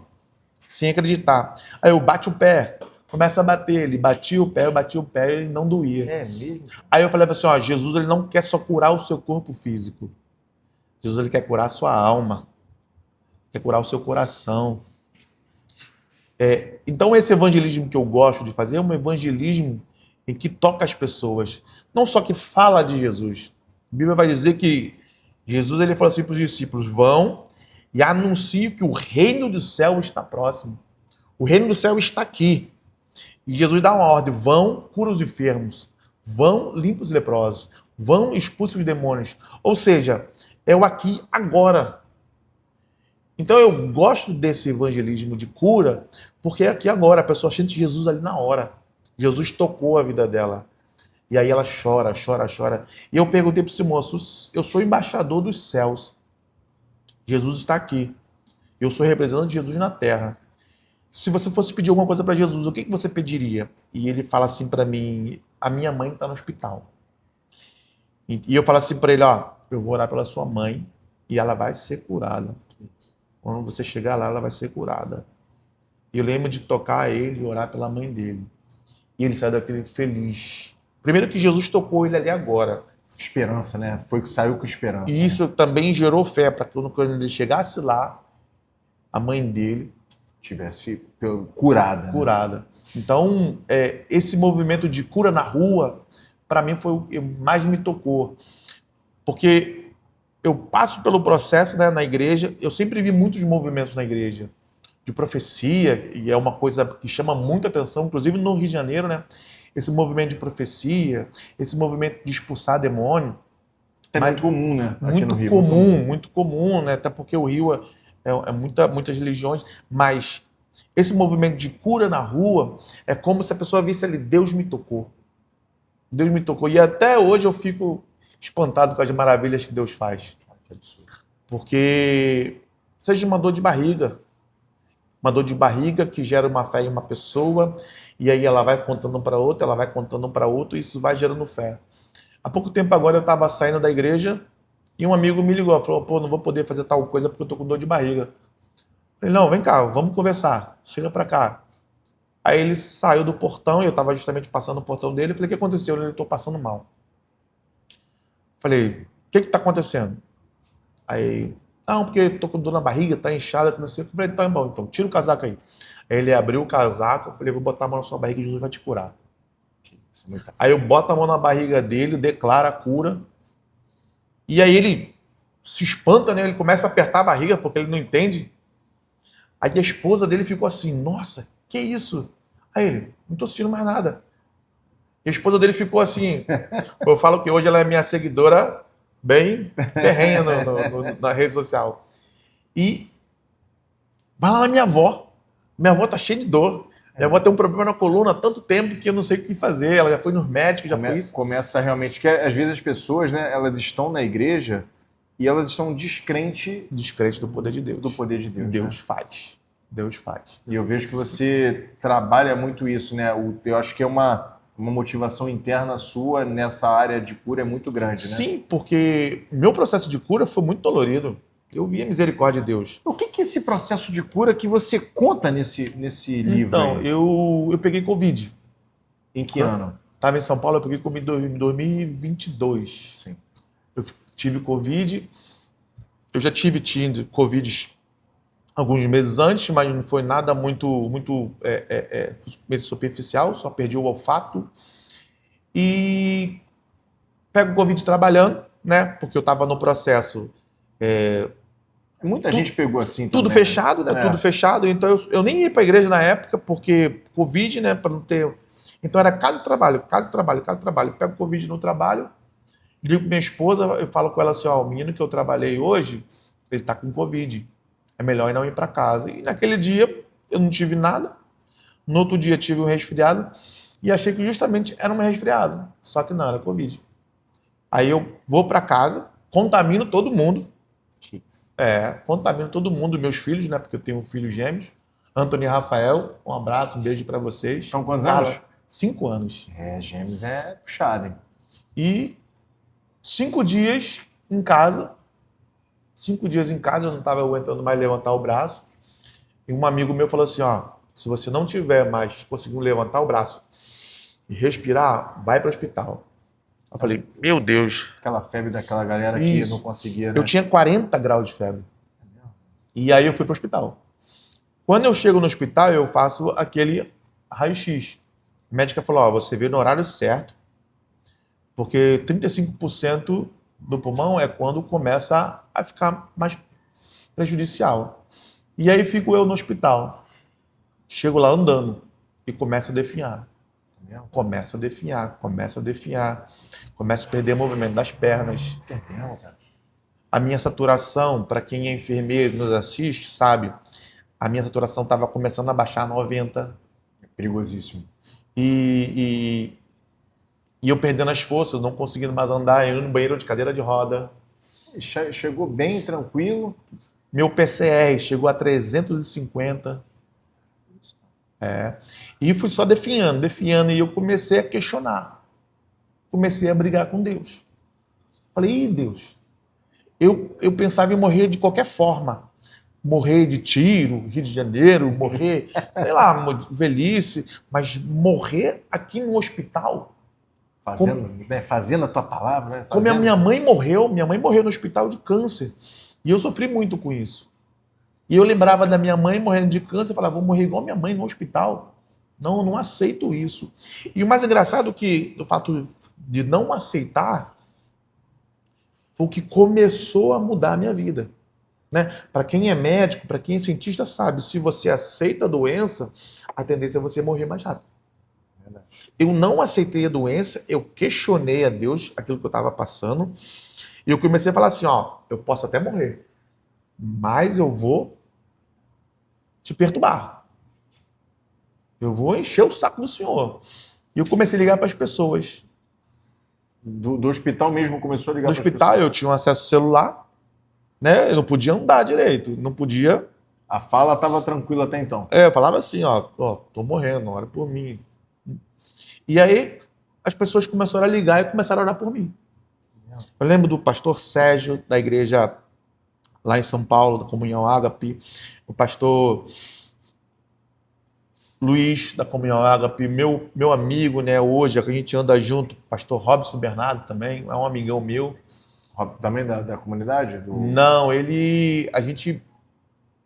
sem acreditar. Aí eu bati o pé, começa a bater, ele batia o pé, eu bati o pé e não doía. É mesmo? Aí eu falei assim, ó, Jesus ele não quer só curar o seu corpo físico. Jesus ele quer curar a sua alma, quer curar o seu coração. Então esse evangelismo que eu gosto de fazer é um evangelismo em que toca as pessoas, não só que fala de Jesus. A Bíblia vai dizer que Jesus ele falou assim para os discípulos, vão e anunciem que o reino do céu está próximo. O reino do céu está aqui. E Jesus dá uma ordem, vão, cura os enfermos, vão, limpa os leprosos, vão, expulsa os demônios. Ou seja, é o aqui, agora. Então eu gosto desse evangelismo de cura, porque é aqui agora, a pessoa sente Jesus ali na hora. Jesus tocou a vida dela. E aí ela chora, chora, chora. E eu perguntei para esse moço, eu sou embaixador dos céus. Jesus está aqui. Eu sou representante de Jesus na terra. Se você fosse pedir alguma coisa para Jesus, o que você pediria? E ele fala assim para mim, a minha mãe está no hospital. E eu falo assim para ele, ó, eu vou orar pela sua mãe e ela vai ser curada. Quando você chegar lá, ela vai ser curada. E eu lembro de tocar ele e orar pela mãe dele. E ele saiu daquele feliz. Primeiro que Jesus tocou ele ali agora. Esperança, né? Foi que saiu com esperança. E isso também gerou fé para que quando ele chegasse lá, a mãe dele tivesse curada. Curada. Né? Então, esse movimento de cura na rua, para mim foi o que mais me tocou. Porque eu passo pelo processo, né, na igreja, eu sempre vi muitos movimentos na igreja de profecia, e é uma coisa que chama muita atenção, inclusive no Rio de Janeiro, né? Esse movimento de profecia, esse movimento de expulsar demônio. É muito comum, né? Muito comum, né? Até porque o Rio muitas religiões, mas esse movimento de cura na rua é como se a pessoa visse ali, Deus me tocou. Deus me tocou. E até hoje eu fico espantado com as maravilhas que Deus faz. Que absurdo. Porque seja uma dor de barriga que gera uma fé em uma pessoa, e aí ela vai contando para outra, ela vai contando para outro, e isso vai gerando fé. Há pouco tempo agora eu estava saindo da igreja e um amigo me ligou, falou, pô, não vou poder fazer tal coisa porque eu tô com dor de barriga. Eu falei, não, vem cá, vamos conversar, chega para cá. Aí ele saiu do portão, e eu estava justamente passando no portão dele, eu falei, o que aconteceu? Ele, tô passando mal. Falei, o que está acontecendo? Aí, não, porque tô com dor na barriga, tá inchada, que não sei o que. Eu falei, tá bom, então tira o casaco aí. Aí ele abriu o casaco, eu falei, vou botar a mão na sua barriga e Jesus vai te curar. Aí eu boto a mão na barriga dele, declaro a cura. E aí ele se espanta, né? Ele começa a apertar a barriga porque ele não entende. Aí a esposa dele ficou assim, nossa, que isso? Aí ele, não tô sentindo mais nada. E a esposa dele ficou assim, eu falo que hoje ela é minha seguidora bem ferrenha na rede social. E vai lá na minha avó. Minha avó tá cheia de dor. Minha avó tem um problema na coluna há tanto tempo que eu não sei o que fazer. Ela já foi nos médicos, já foi isso. Começa realmente... Porque às vezes as pessoas, né, elas estão na igreja e elas estão descrentes do poder de Deus. Do poder de Deus. E Deus né? faz. Deus faz. E eu vejo que você trabalha muito isso, né? Eu acho que é uma motivação interna sua nessa área de cura é muito grande, né? Sim, porque meu processo de cura foi muito dolorido. Eu vi a misericórdia de Deus. O que é esse processo de cura que você conta nesse livro? Então, aí? eu peguei Covid. Em que ano? Estava em São Paulo, eu peguei Covid em 2022. Sim. Eu tive Covid. Eu já tive Covid alguns meses antes, mas não foi nada muito superficial, só perdi o olfato. E pego Covid trabalhando, né? Porque eu estava no processo... Muita gente pegou assim tudo também, fechado, né? É. Tudo fechado. Então eu nem ia para a igreja na época, porque Covid, né? Para não ter. Então era casa e trabalho, casa e trabalho, casa e trabalho. Eu pego Covid no trabalho, ligo para minha esposa, eu falo com ela assim: ó, o menino que eu trabalhei hoje, ele tá com Covid. É melhor não ir para casa. E naquele dia eu não tive nada. No outro dia tive um resfriado e achei que justamente era um resfriado, só que não, era Covid. Aí eu vou para casa, contamino todo mundo, contamino todo mundo, meus filhos, né, porque eu tenho filhos gêmeos, Antônio e Rafael, um abraço, um beijo para vocês. São quantos anos? 5 anos. Gêmeos é puxado, hein? E 5 dias em casa, 5 dias em casa, eu não estava aguentando mais levantar o braço, e um amigo meu falou assim, ó, se você não tiver mais conseguindo levantar o braço e respirar, vai para o hospital. Eu falei, meu Deus. Aquela febre daquela galera que não conseguia, né? Eu tinha 40 graus de febre. E aí eu fui para o hospital. Quando eu chego no hospital, eu faço aquele raio-x. A médica falou, ó, você veio no horário certo, porque 35% do pulmão é quando começa a ficar mais prejudicial. E aí fico eu no hospital. Chego lá andando e começo a definhar. Começo a definhar. Começo a perder movimento das pernas. A minha saturação, para quem é enfermeiro e nos assiste, sabe, a minha saturação estava começando a baixar a 90. É perigosíssimo. E eu perdendo as forças, não conseguindo mais andar, indo no banheiro de cadeira de roda. Chegou bem tranquilo. Meu PCR chegou a 350. E fui só definhando, e eu comecei a questionar. Comecei a brigar com Deus. Falei, Deus, eu pensava em morrer de qualquer forma. Morrer de tiro, Rio de Janeiro, morrer, sei lá, velhice, mas morrer aqui no hospital. Fazendo a tua palavra, né? Como a minha mãe morreu no hospital de câncer. E eu sofri muito com isso. E eu lembrava da minha mãe morrendo de câncer e falava, vou morrer igual minha mãe no hospital. Não, eu não aceito isso. E o mais engraçado que o fato de não aceitar foi o que começou a mudar a minha vida. Né? Para quem é médico, para quem é cientista, sabe, se você aceita a doença, a tendência é você morrer mais rápido. Eu não aceitei a doença, eu questionei a Deus aquilo que eu estava passando, e eu comecei a falar assim, ó, eu posso até morrer, mas eu vou te perturbar. Eu vou encher o saco do Senhor. E eu comecei a ligar para as pessoas. Do hospital mesmo começou a ligar para as pessoas? No hospital eu tinha um acesso celular, né? Eu não podia andar direito, não podia... A fala estava tranquila até então. Eu falava assim, ó, tô morrendo, ora por mim. E aí as pessoas começaram a ligar e começaram a orar por mim. Eu lembro do pastor Sérgio, da igreja lá em São Paulo, da Comunhão Ágape, o pastor Luiz, da Comunhão Ágape, meu amigo, né, hoje, que a gente anda junto, pastor Robson Bernardo também, é um amigão meu. Também da comunidade? Não, a gente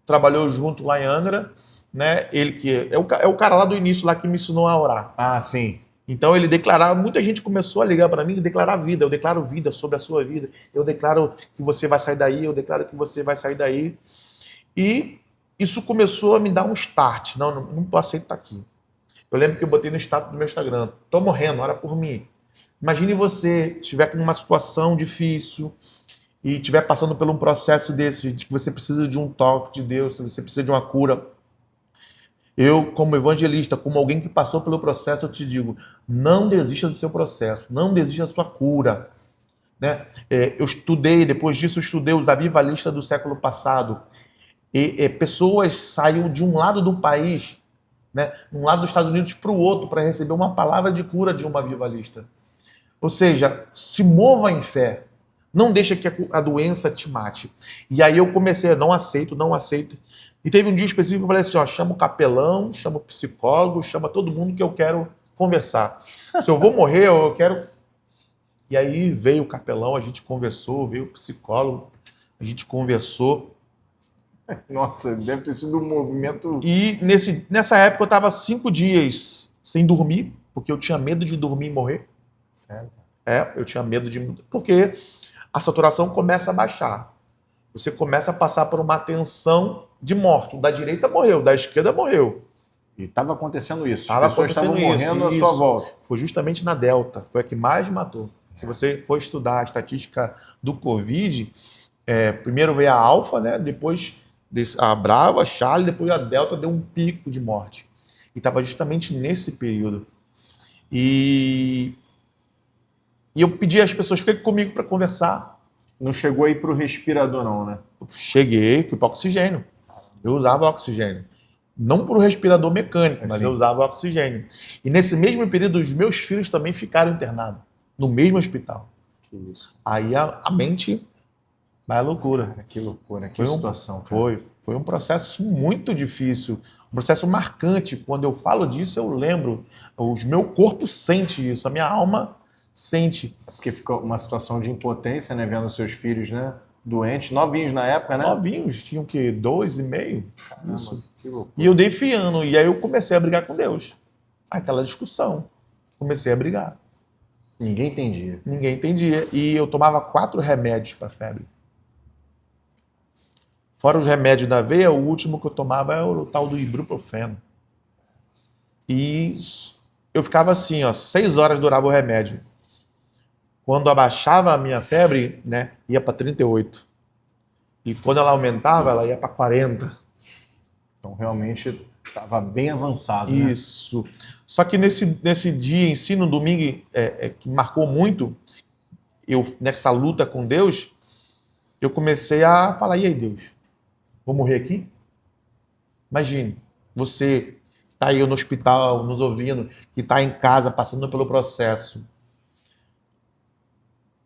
trabalhou junto lá em Angra, né, ele que é o cara lá do início lá que me ensinou a orar. Ah, sim. Então ele declarava, muita gente começou a ligar para mim e declarar vida. Eu declaro vida sobre a sua vida. Eu declaro que você vai sair daí, eu declaro que você vai sair daí. E isso começou a me dar um start. Não aceito estar aqui. Eu lembro que eu botei no status do meu Instagram, tô morrendo, ora por mim. Imagine você estiver numa situação difícil e estiver passando por um processo desse, de que você precisa de um toque de Deus, você precisa de uma cura. Eu, como evangelista, como alguém que passou pelo processo, eu te digo, não desista do seu processo, não desista da sua cura. Né? Eu estudei, depois disso eu estudei os avivalistas do século passado. Pessoas saíam de um lado do país, né, um lado dos Estados Unidos para o outro, para receber uma palavra de cura de um avivalista. Ou seja, se mova em fé. Não deixa que a doença te mate. E aí eu comecei a não aceito. E teve um dia específico que eu falei assim, ó, chama o capelão, chama o psicólogo, chama todo mundo que eu quero conversar. Se eu vou morrer, eu quero... E aí veio o capelão, a gente conversou, veio o psicólogo, a gente conversou. Nossa, deve ter sido um movimento... E nessa época eu estava 5 dias sem dormir, porque eu tinha medo de dormir e morrer. Sério? Eu tinha medo de... Porque a saturação começa a baixar. Você começa a passar por uma tensão de morte. Da direita morreu, da esquerda morreu. E estava acontecendo isso. As pessoas estavam morrendo à sua volta. Foi justamente na Delta. Foi a que mais matou. Se você for estudar a estatística do Covid, primeiro veio a Alfa, né? Depois a Brava, a Charlie, depois a Delta deu um pico de morte. E estava justamente nesse período. E eu pedi às pessoas, fiquem comigo para conversar. Não chegou aí pro respirador, não, né? Eu cheguei, fui para oxigênio. Eu usava oxigênio. Não para o respirador mecânico, mas eu usava oxigênio. E nesse mesmo período, os meus filhos também ficaram internados, no mesmo hospital. Que isso. Aí a mente vai à loucura. Cara, que loucura, que situação. Foi um processo muito difícil, um processo marcante. Quando eu falo disso, eu lembro. O meu corpo sente isso, a minha alma sente. Porque ficou uma situação de impotência, né? Vendo seus filhos, né? Doentes, novinhos na época, né? Novinhos, tinham o quê? 2,5? Caramba, Isso. que loucura. E eu dei fiando, e aí eu comecei a brigar com Deus. Aquela discussão. Comecei a brigar. Ninguém entendia. Ninguém entendia. E eu tomava 4 remédios para febre. Fora os remédios da veia, o último que eu tomava era o tal do ibuprofeno. E eu ficava assim, ó, 6 horas durava o remédio. Quando abaixava a minha febre, né, ia para 38. E quando ela aumentava, ela ia para 40. Então, realmente, estava bem avançado, né? Isso. Só que nesse dia em si, no domingo, que marcou muito, eu nessa luta com Deus, eu comecei a falar, e aí, Deus? Vou morrer aqui? Imagine, você está aí no hospital, nos ouvindo, que está em casa, passando pelo processo.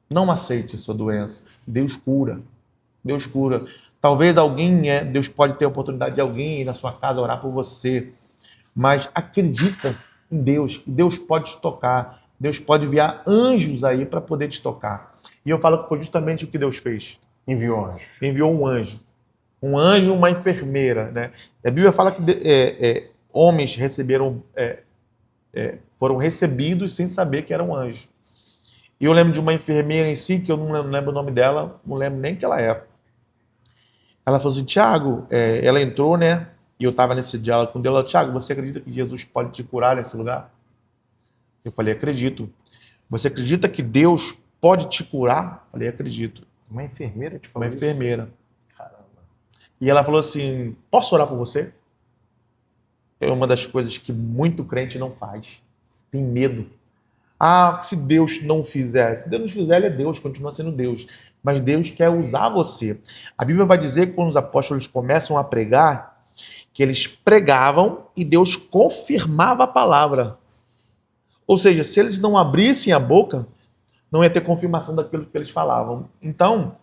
Não aceite a sua doença. Deus cura. Deus cura. Talvez Deus pode ter a oportunidade de alguém ir na sua casa orar por você. Mas acredita em Deus. Deus pode te tocar. Deus pode enviar anjos aí para poder te tocar. E eu falo que foi justamente o que Deus fez. Enviou anjo. Enviou um anjo. Um anjo e uma enfermeira, né? A Bíblia fala que homens foram recebidos sem saber que eram anjos. E eu lembro de uma enfermeira em si, que eu não lembro o nome dela, não lembro nem que ela é. Ela falou assim, Tiago, ela entrou, né? E eu estava nesse diálogo com Deus. Ela, Tiago, você acredita que Jesus pode te curar nesse lugar? Eu falei, acredito. Você acredita que Deus pode te curar? Eu falei, acredito. Uma enfermeira te falou Uma enfermeira. Caramba. E ela falou assim, posso orar por você? É uma das coisas que muito crente não faz. Tem medo. Ah, se Deus não fizer. Se Deus não fizer, ele é Deus, continua sendo Deus. Mas Deus quer usar você. A Bíblia vai dizer que quando os apóstolos começam a pregar, que eles pregavam e Deus confirmava a palavra. Ou seja, se eles não abrissem a boca, não ia ter confirmação daquilo que eles falavam. Então,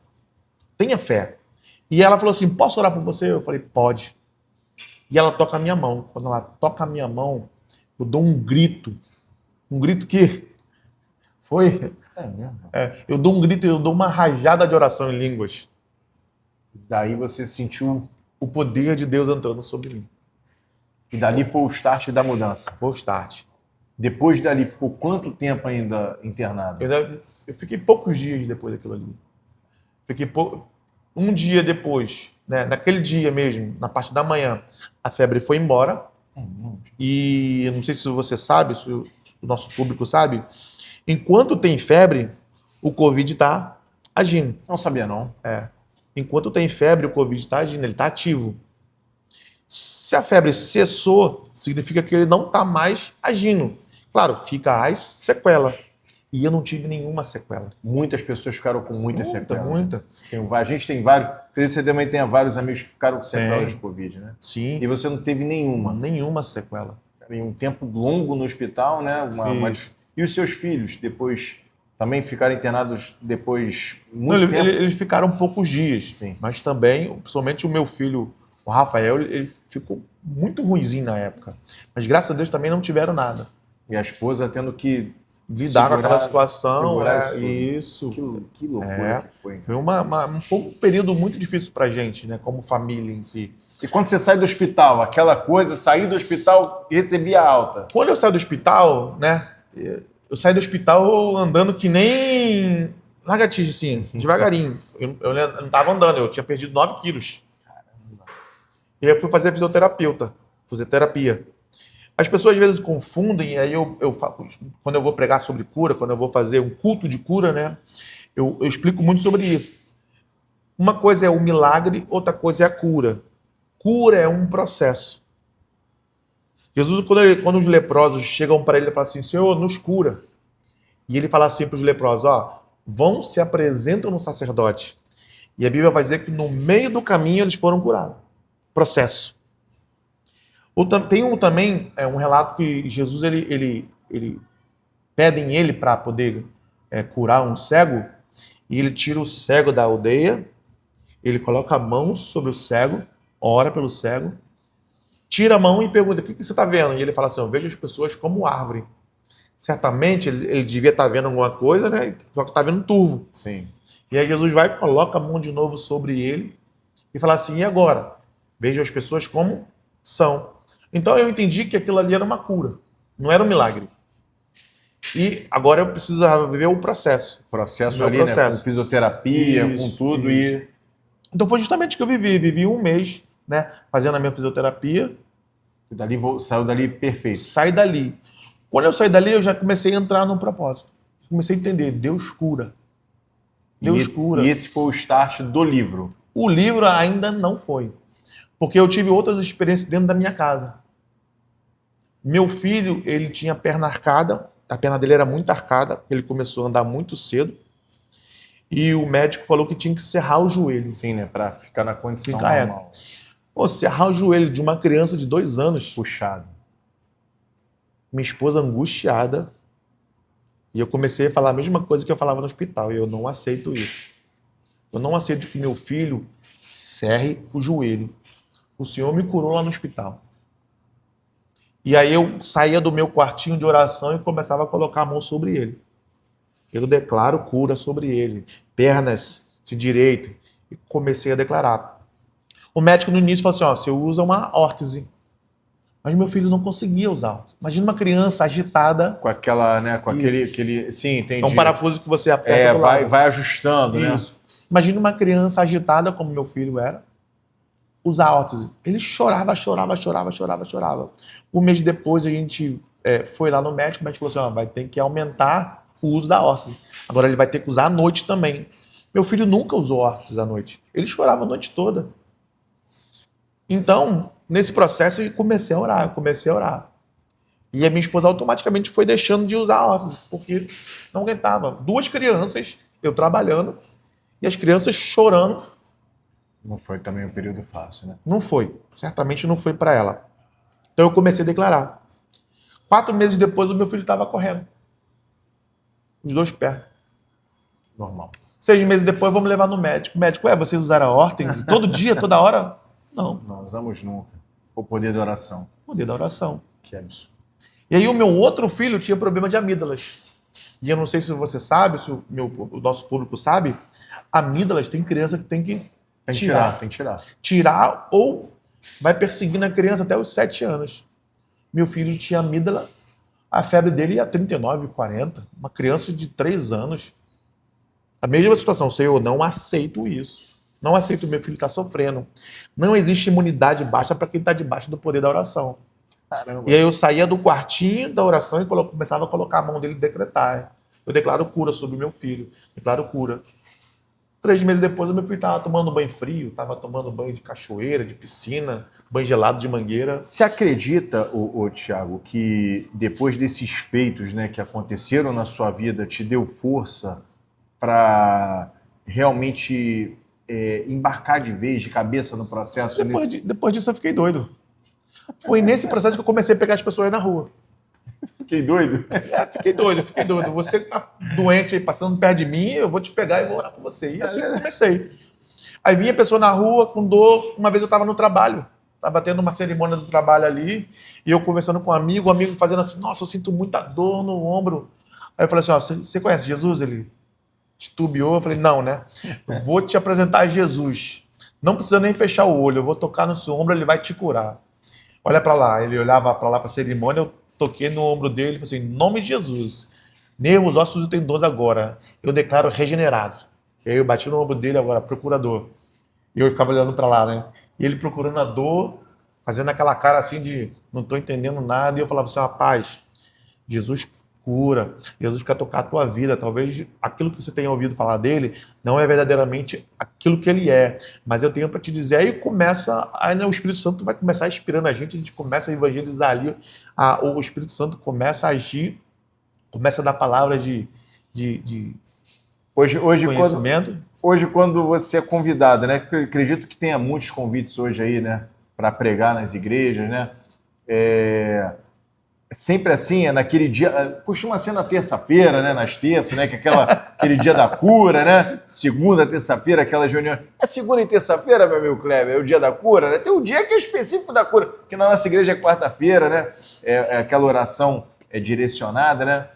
tenha fé. E ela falou assim, posso orar por você? Eu falei, pode. E ela toca a minha mão. Quando ela toca a minha mão, eu dou um grito. Um grito que foi... eu dou um grito, eu dou uma rajada de oração em línguas. Daí você sentiu... O poder de Deus entrando sobre mim. E dali foi o start da mudança. Foi o start. Depois dali, ficou quanto tempo ainda internado? Eu fiquei poucos dias depois daquilo ali. Um dia depois, né, naquele dia mesmo, na parte da manhã, a febre foi embora. E eu não sei se você sabe, se o nosso público sabe, enquanto tem febre, o Covid está agindo. Não sabia, não. Enquanto tem febre, o Covid está agindo, ele está ativo. Se a febre cessou, significa que ele não está mais agindo. Claro, fica as sequelas. E eu não tive nenhuma sequela. Muitas pessoas ficaram com muitas sequelas. Muita. A gente tem vários... Acredito que você também tenha vários amigos que ficaram com sequelas de Covid, né? Sim. E você não teve nenhuma. Nenhuma sequela. Em um tempo longo no hospital, né? E os seus filhos, depois, também ficaram internados depois muito tempo? Eles ficaram poucos dias. Sim. Mas também, principalmente o meu filho, o Rafael, ele ficou muito ruinzinho na época. Mas graças a Deus também não tiveram nada. E a esposa tendo que lidar com aquela situação. Isso. Que loucura que foi. Foi um período muito difícil pra gente, né? Como família em si. E quando você sai do hospital, aquela coisa, sair do hospital e receber a alta? Quando eu saio do hospital, né? Eu saí do hospital andando que nem lagartixa, assim, devagarinho. Eu não estava andando, eu tinha perdido 9 quilos. Caramba. E aí eu fui fazer fisioterapia. As pessoas às vezes confundem, e aí eu falo, quando eu vou pregar sobre cura, quando eu vou fazer um culto de cura, né? Eu explico muito sobre isso. Uma coisa é o milagre, outra coisa é a cura. Cura é um processo. Jesus, quando os leprosos chegam para ele, ele fala assim, Senhor, nos cura. E ele fala assim para os leprosos, ó, vão, se apresentam no sacerdote. E a Bíblia vai dizer que no meio do caminho eles foram curados. Processo. Tem também um relato que Jesus, ele pedem ele para poder curar um cego, e ele tira o cego da aldeia, ele coloca a mão sobre o cego, ora pelo cego, tira a mão e pergunta, o que você está vendo? E ele fala assim, eu vejo as pessoas como árvore. Certamente ele devia estar vendo alguma coisa, né? Só que está vendo turvo. Sim. E aí Jesus vai, coloca a mão de novo sobre ele e fala assim, e agora? Veja as pessoas como são. Então eu entendi que aquilo ali era uma cura, não era um milagre. E agora eu preciso viver o processo. Processo ali, né? Com fisioterapia, com tudo. E então foi justamente o que eu vivi. Vivi um mês, né? Fazendo a minha fisioterapia. saiu dali perfeito. Saí dali. Quando eu saí dali, eu já comecei a entrar no propósito. Comecei a entender, Deus cura. Deus cura. E esse foi o start do livro. O livro ainda não foi. Porque eu tive outras experiências dentro da minha casa. Meu filho, ele tinha perna arcada. A perna dele era muito arcada. Ele começou a andar muito cedo. E o médico falou que tinha que serrar o joelho. Sim, né? Pra ficar na condição Ficar normal. Pô, serrar o joelho de uma criança de 2 anos. Puxado. Minha esposa angustiada. E eu comecei a falar a mesma coisa que eu falava no hospital. E eu não aceito isso. Eu não aceito que meu filho serre o joelho. O Senhor me curou lá no hospital. E aí eu saía do meu quartinho de oração e começava a colocar a mão sobre ele. Eu declaro cura sobre ele. Pernas se direitem. E comecei a declarar. O médico no início falou assim, ó, você usa uma órtese. Mas meu filho não conseguia usar órtese. Imagina uma criança agitada. Com aquela, né? Com aquele... Sim, entendi. É um parafuso que você aperta do lado. Vai ajustando, Isso. Né? Imagina uma criança agitada, como meu filho era, usar órtese. Ele chorava. Um mês depois a gente foi lá no médico, o médico falou assim, ó, vai ter que aumentar o uso da órtese. Agora ele vai ter que usar à noite também. Meu filho nunca usou órtese à noite. Ele chorava a noite toda. Então, nesse processo, eu comecei a orar. E a minha esposa automaticamente foi deixando de usar órtese, porque não aguentava. 2 crianças, eu trabalhando, e as crianças chorando. Não foi também um período fácil, né? Não foi. Certamente não foi para ela. Então eu comecei a declarar. 4 meses depois, o meu filho estava correndo. Os 2 pés. Normal. 6 meses depois, vamos levar no médico. O médico, vocês usaram a órtese todo dia, toda hora? Não. Não usamos nunca. O poder da oração. O poder da oração. Que é isso. E aí o meu outro filho tinha problema de amígdalas. E eu não sei se você sabe, se o nosso público sabe, amígdalas tem criança que tem que tirar. Tem que tirar. Tirar ou vai perseguindo a criança até os 7 anos. Meu filho tinha amígdala, a febre dele ia 39, 40. Uma criança de 3 anos. A mesma situação, Senhor, não aceito isso. Não aceito meu filho estar sofrendo. Não existe imunidade baixa para quem está debaixo do poder da oração. Caramba. E aí eu saía do quartinho da oração e começava a colocar a mão dele e decretar. Eu declaro cura sobre o meu filho. Declaro cura. 3 meses depois, o meu filho estava tomando banho frio, estava tomando banho de cachoeira, de piscina, banho gelado de mangueira. Você acredita, Thiago, que depois desses feitos, né, que aconteceram na sua vida, te deu força para realmente embarcar de vez, de cabeça no processo? Depois disso eu fiquei doido. Foi nesse processo que eu comecei a pegar as pessoas na rua. Fiquei doido? Fiquei doido. Você que tá doente aí, passando perto de mim, eu vou te pegar e vou orar por você. E assim eu comecei. Aí vinha a pessoa na rua com dor. Uma vez eu estava no trabalho. Estava tendo uma cerimônia do trabalho ali. E eu conversando com um amigo, o amigo fazendo assim, nossa, eu sinto muita dor no ombro. Aí eu falei assim, ó, você conhece Jesus? Ele titubeou. Eu falei, não, né? Eu vou te apresentar a Jesus. Não precisa nem fechar o olho. Eu vou tocar no seu ombro, ele vai te curar. Olha para lá. Ele olhava para lá para a cerimônia, eu toquei no ombro dele e falei assim, em nome de Jesus, nervos, ossos e tendões agora, eu declaro regenerados. E aí eu bati no ombro dele agora, procurador. E eu ficava olhando para lá, né? E ele procurando a dor, fazendo aquela cara assim de não estou entendendo nada. E eu falava assim, rapaz, Jesus cura. Jesus quer tocar a tua vida. Talvez aquilo que você tenha ouvido falar dele não é verdadeiramente aquilo que ele é. Mas eu tenho para te dizer, aí né, o Espírito Santo vai começar inspirando a gente começa a evangelizar ali, o Espírito Santo começa a agir, começa a dar palavras de Hoje, conhecimento. Hoje, quando você é convidado, né? Eu acredito que tenha muitos convites hoje aí, né? Para pregar nas igrejas, né? É sempre assim, é naquele dia, costuma ser na terça-feira, né? Nas terças, né? Que aquele dia da cura, né? Segunda, terça-feira, aquelas reuniões. É segunda e terça-feira, meu amigo Kleber, é o dia da cura, né? Tem um dia que é específico da cura, que na nossa igreja é quarta-feira, né? É aquela oração direcionada, né?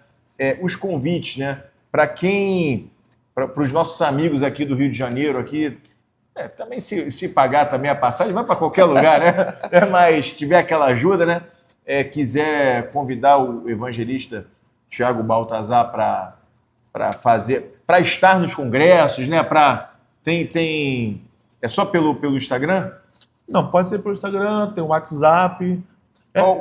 Os convites, né? Para os nossos amigos aqui do Rio de Janeiro, aqui, também se pagar também a passagem, vai para qualquer lugar, né? Mas tiver aquela ajuda, né? Quiser convidar o evangelista Tiago Baltazar para estar nos congressos, né? É só pelo Instagram? Não, pode ser pelo Instagram, tem o WhatsApp.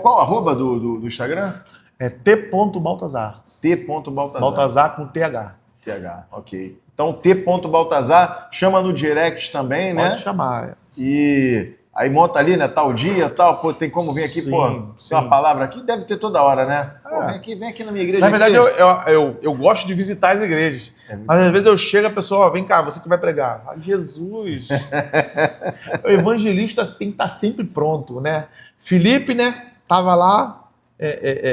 Qual arroba do Instagram? É t.baltazar. T.Baltazar. Baltazar com TH. TH, ok. Então, T.Baltazar, chama no direct também, né? Pode chamar. E aí monta ali, né? Tal dia, tal. Pô, tem como vir aqui, sim, pô, tem uma palavra aqui? Deve ter toda hora, né? Pô, vem aqui na minha igreja. Na verdade, aqui. eu gosto de visitar as igrejas. Mas às vezes eu chego, a pessoa, vem cá, você que vai pregar. Jesus! O evangelista tem que estar sempre pronto, né? Felipe, né? Tava lá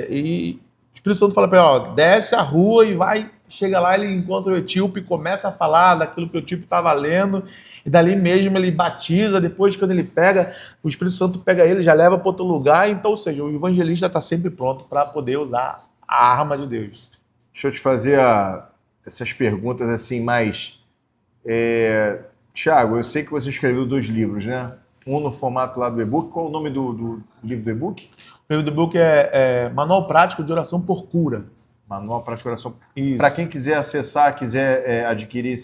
e o Espírito Santo fala para ele, desce a rua e vai. Chega lá, ele encontra o etíope e começa a falar daquilo que o etíope estava lendo. E dali mesmo ele batiza, depois quando ele pega, o Espírito Santo pega ele, já leva para outro lugar. Então, ou seja, o evangelista está sempre pronto para poder usar a arma de Deus. Deixa eu te fazer essas perguntas assim mais... Tiago, eu sei que você escreveu 2 livros, né? Um no formato lá do e-book. Qual o nome do livro do e-book? O livro do e-book é Manual Prático de Oração por Cura. Manual Prático de Oração. Isso. Para quem quiser acessar, quiser adquirir,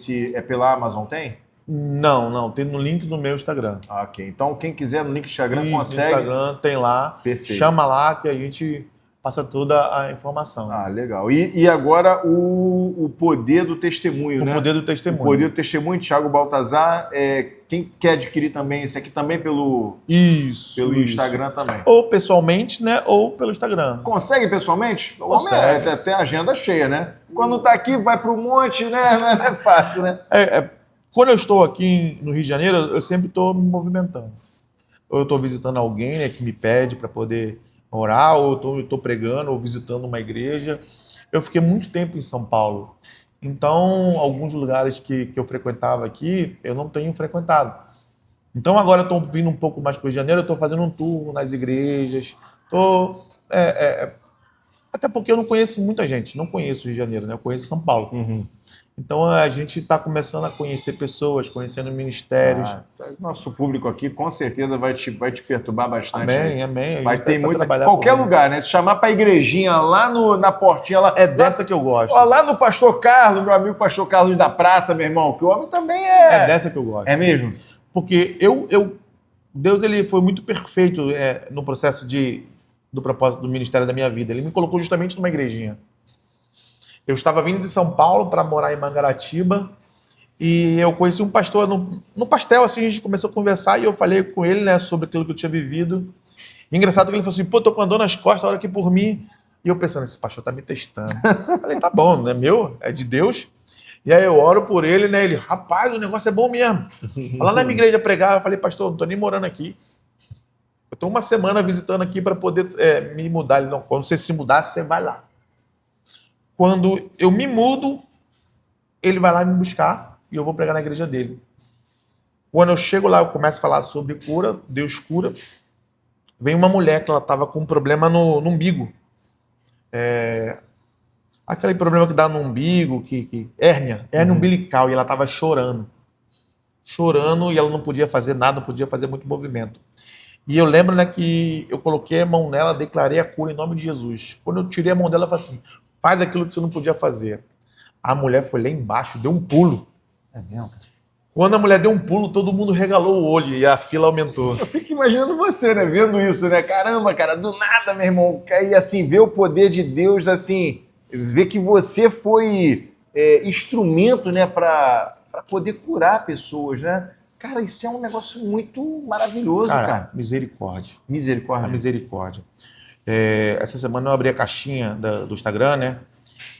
pela Amazon, tem? Não, tem no link do meu Instagram. Ok, então quem quiser no link do Instagram Isso, consegue. No Instagram tem lá. Perfeito. Chama lá que a gente passa toda a informação. Legal. E agora o poder do testemunho, né? O poder do testemunho. O poder do testemunho, Tiago Baltazar. Quem quer adquirir também esse aqui também pelo Instagram também. Ou pessoalmente, né? Ou pelo Instagram. Consegue pessoalmente? Consegue. Até a agenda cheia, né? Quando tá aqui, vai pro monte, né? Não é fácil, né? Quando eu estou aqui no Rio de Janeiro, eu sempre estou me movimentando. Ou eu estou visitando alguém, né, que me pede para poder orar, ou eu estou pregando, ou visitando uma igreja. Eu fiquei muito tempo em São Paulo. Então, alguns lugares que eu frequentava aqui, eu não tenho frequentado. Então, agora eu estou vindo um pouco mais para o Rio de Janeiro, eu estou fazendo um tour nas igrejas. Até porque eu não conheço muita gente, não conheço o Rio de Janeiro, né? Eu conheço São Paulo. Uhum. Então, a gente está começando a conhecer pessoas, conhecendo ministérios. Nosso público aqui, com certeza, vai te perturbar bastante. Amém. Vai ter muito. Qualquer lugar, né? Se chamar para a igrejinha lá na portinha. Lá, dessa que eu gosto. Lá no Pastor Carlos, meu amigo Pastor Carlos da Prata, meu irmão, que o homem também É dessa que eu gosto. É mesmo? Porque Deus ele foi muito perfeito no processo do propósito do ministério da minha vida. Ele me colocou justamente numa igrejinha. Eu estava vindo de São Paulo para morar em Mangaratiba e eu conheci um pastor no pastel, assim, a gente começou a conversar e eu falei com ele, né, sobre aquilo que eu tinha vivido. E engraçado que ele falou assim, tô com a dor nas costas, ora aqui por mim. E eu pensando, esse pastor tá me testando. Eu falei, tá bom, não é meu, é de Deus. E aí eu oro por ele, né, ele, rapaz, o negócio é bom mesmo. Lá na minha igreja pregar, eu falei, pastor, não tô nem morando aqui. Eu tô 1 semana visitando aqui para poder me mudar. Ele, não, quando você se mudar, você vai lá. Quando eu me mudo, ele vai lá me buscar e eu vou pregar na igreja dele. Quando eu chego lá, eu começo a falar sobre cura, Deus cura. Vem uma mulher que ela estava com um problema no umbigo. Aquele problema que dá no umbigo, hérnia umbilical, e ela estava chorando. Chorando e ela não podia fazer nada, não podia fazer muito movimento. E eu lembro, né, que eu coloquei a mão nela, declarei a cura em nome de Jesus. Quando eu tirei a mão dela, eu falei assim, faz aquilo que você não podia fazer. A mulher foi lá embaixo, deu um pulo. É mesmo? Quando a mulher deu um pulo, todo mundo regalou o olho e a fila aumentou. Eu fico imaginando você, né, vendo isso, né? Caramba, cara, do nada, meu irmão. E assim, ver o poder de Deus, assim, ver que você foi instrumento, né, para poder curar pessoas, né? Cara, isso é um negócio muito maravilhoso, cara. Misericórdia. A Misericórdia. misericórdia. Essa semana eu abri a caixinha do Instagram, né?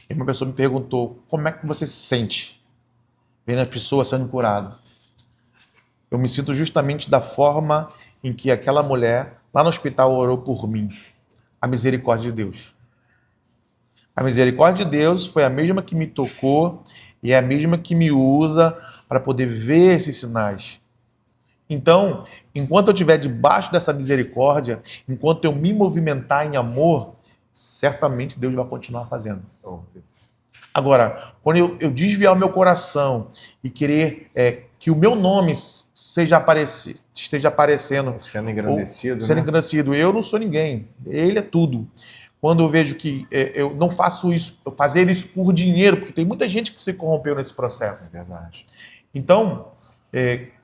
E uma pessoa me perguntou, como é que você se sente vendo a pessoa sendo curada? Eu me sinto justamente da forma em que aquela mulher lá no hospital orou por mim. A misericórdia de Deus. A misericórdia de Deus foi a mesma que me tocou e é a mesma que me usa para poder ver esses sinais. Então, enquanto eu estiver debaixo dessa misericórdia, enquanto eu me movimentar em amor, certamente Deus vai continuar fazendo. Agora, quando eu desviar o meu coração e querer que o meu nome esteja aparecendo, Sendo engrandecido, sendo né? engrandecido, eu não sou ninguém, ele é tudo. Quando eu vejo que eu não faço isso, fazer isso por dinheiro, porque tem muita gente que se corrompeu nesse processo. É verdade. Então,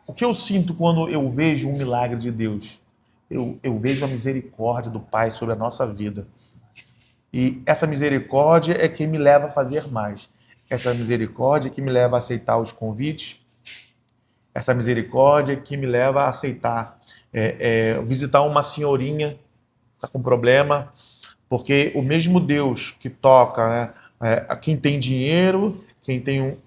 o que eu sinto quando eu vejo um milagre de Deus? Eu vejo a misericórdia do Pai sobre a nossa vida. E essa misericórdia é que me leva a fazer mais. Essa misericórdia é que me leva a aceitar os convites. Essa misericórdia é que me leva a aceitar visitar uma senhorinha que está com problema, porque o mesmo Deus que toca, né, quem tem dinheiro,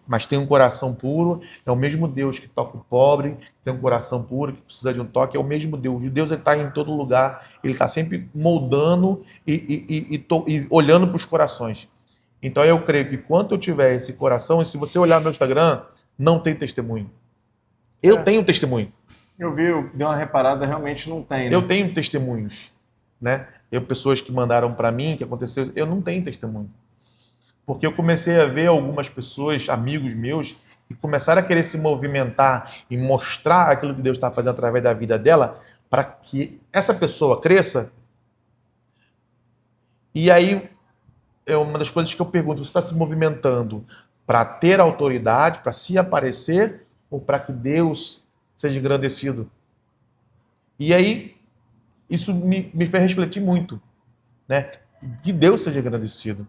mas tem um coração puro, é o mesmo Deus que toca o pobre, que tem um coração puro, que precisa de um toque, é o mesmo Deus. O Deus está em todo lugar, ele está sempre moldando e olhando para os corações. Então eu creio que quando eu tiver esse coração, e se você olhar no meu Instagram, não tem testemunho. Eu tenho testemunho. Eu dei uma reparada, realmente não tem, né? Eu tenho testemunhos, né? Pessoas que mandaram para mim, que aconteceu, eu não tenho testemunho. Porque eu comecei a ver algumas pessoas, amigos meus, que começaram a querer se movimentar e mostrar aquilo que Deus está fazendo através da vida dela, para que essa pessoa cresça. E aí, é uma das coisas que eu pergunto, você está se movimentando para ter autoridade, para se aparecer, ou para que Deus seja engrandecido? E aí, isso me fez refletir muito, né? Que Deus seja engrandecido.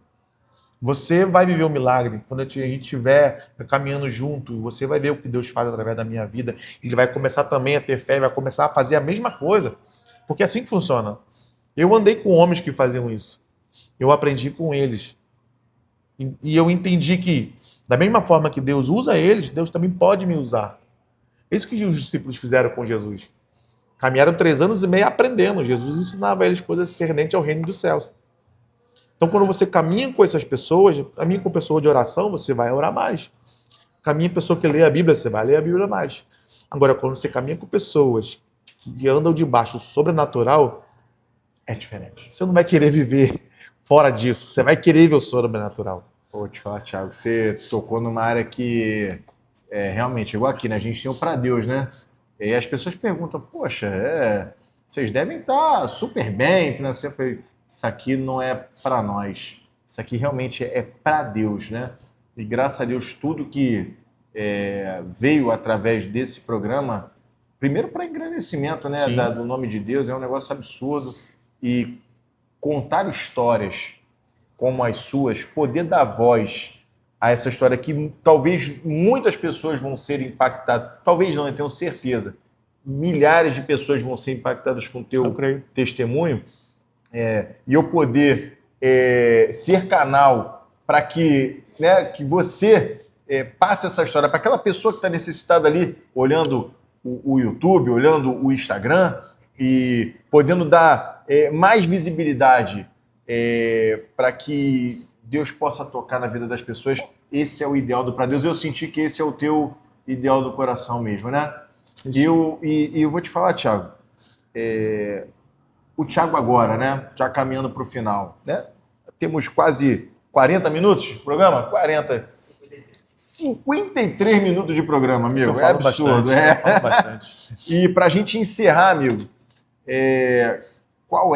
Você vai viver o milagre. Quando a gente estiver caminhando junto, você vai ver o que Deus faz através da minha vida. Ele vai começar também a ter fé, vai começar a fazer a mesma coisa. Porque é assim que funciona. Eu andei com homens que faziam isso. Eu aprendi com eles. E eu entendi que, da mesma forma que Deus usa eles, Deus também pode me usar. É isso que os discípulos fizeram com Jesus. Caminharam 3 anos e meio aprendendo. Jesus ensinava a eles coisas concernentes ao reino dos céus. Então, quando você caminha com essas pessoas, caminha com pessoa de oração, você vai orar mais. Caminha com pessoa que lê a Bíblia, você vai ler a Bíblia mais. Agora, quando você caminha com pessoas que andam debaixo do sobrenatural, é diferente. Você não vai querer viver fora disso. Você vai querer ver o sobrenatural. Vou te falar, Thiago, você tocou numa área que realmente, igual aqui, né? A gente tem o pra Deus, né? E as pessoas perguntam, poxa, vocês devem estar super bem financeiro. Eu falei, isso aqui não é para nós. Isso aqui realmente é para Deus, né? E graças a Deus, tudo que veio através desse programa, primeiro para engrandecimento, né, do nome de Deus, é um negócio absurdo. E contar histórias como as suas, poder dar voz a essa história que talvez muitas pessoas vão ser impactadas, talvez não, eu tenho certeza, milhares de pessoas vão ser impactadas com o teu testemunho, e eu poder ser canal para que, né, que você passe essa história para aquela pessoa que está necessitada ali, olhando o YouTube, olhando o Instagram e podendo dar mais visibilidade para que Deus possa tocar na vida das pessoas. Esse é o ideal do Pra Deus. Eu senti que esse é o teu ideal do coração mesmo, né? E eu vou te falar, Thiago, o Thiago agora, né? Já caminhando para o final, né? Temos quase 40 minutos de programa? 53 minutos de programa, amigo. É absurdo. Eu falo bastante. E para a gente encerrar, amigo, qual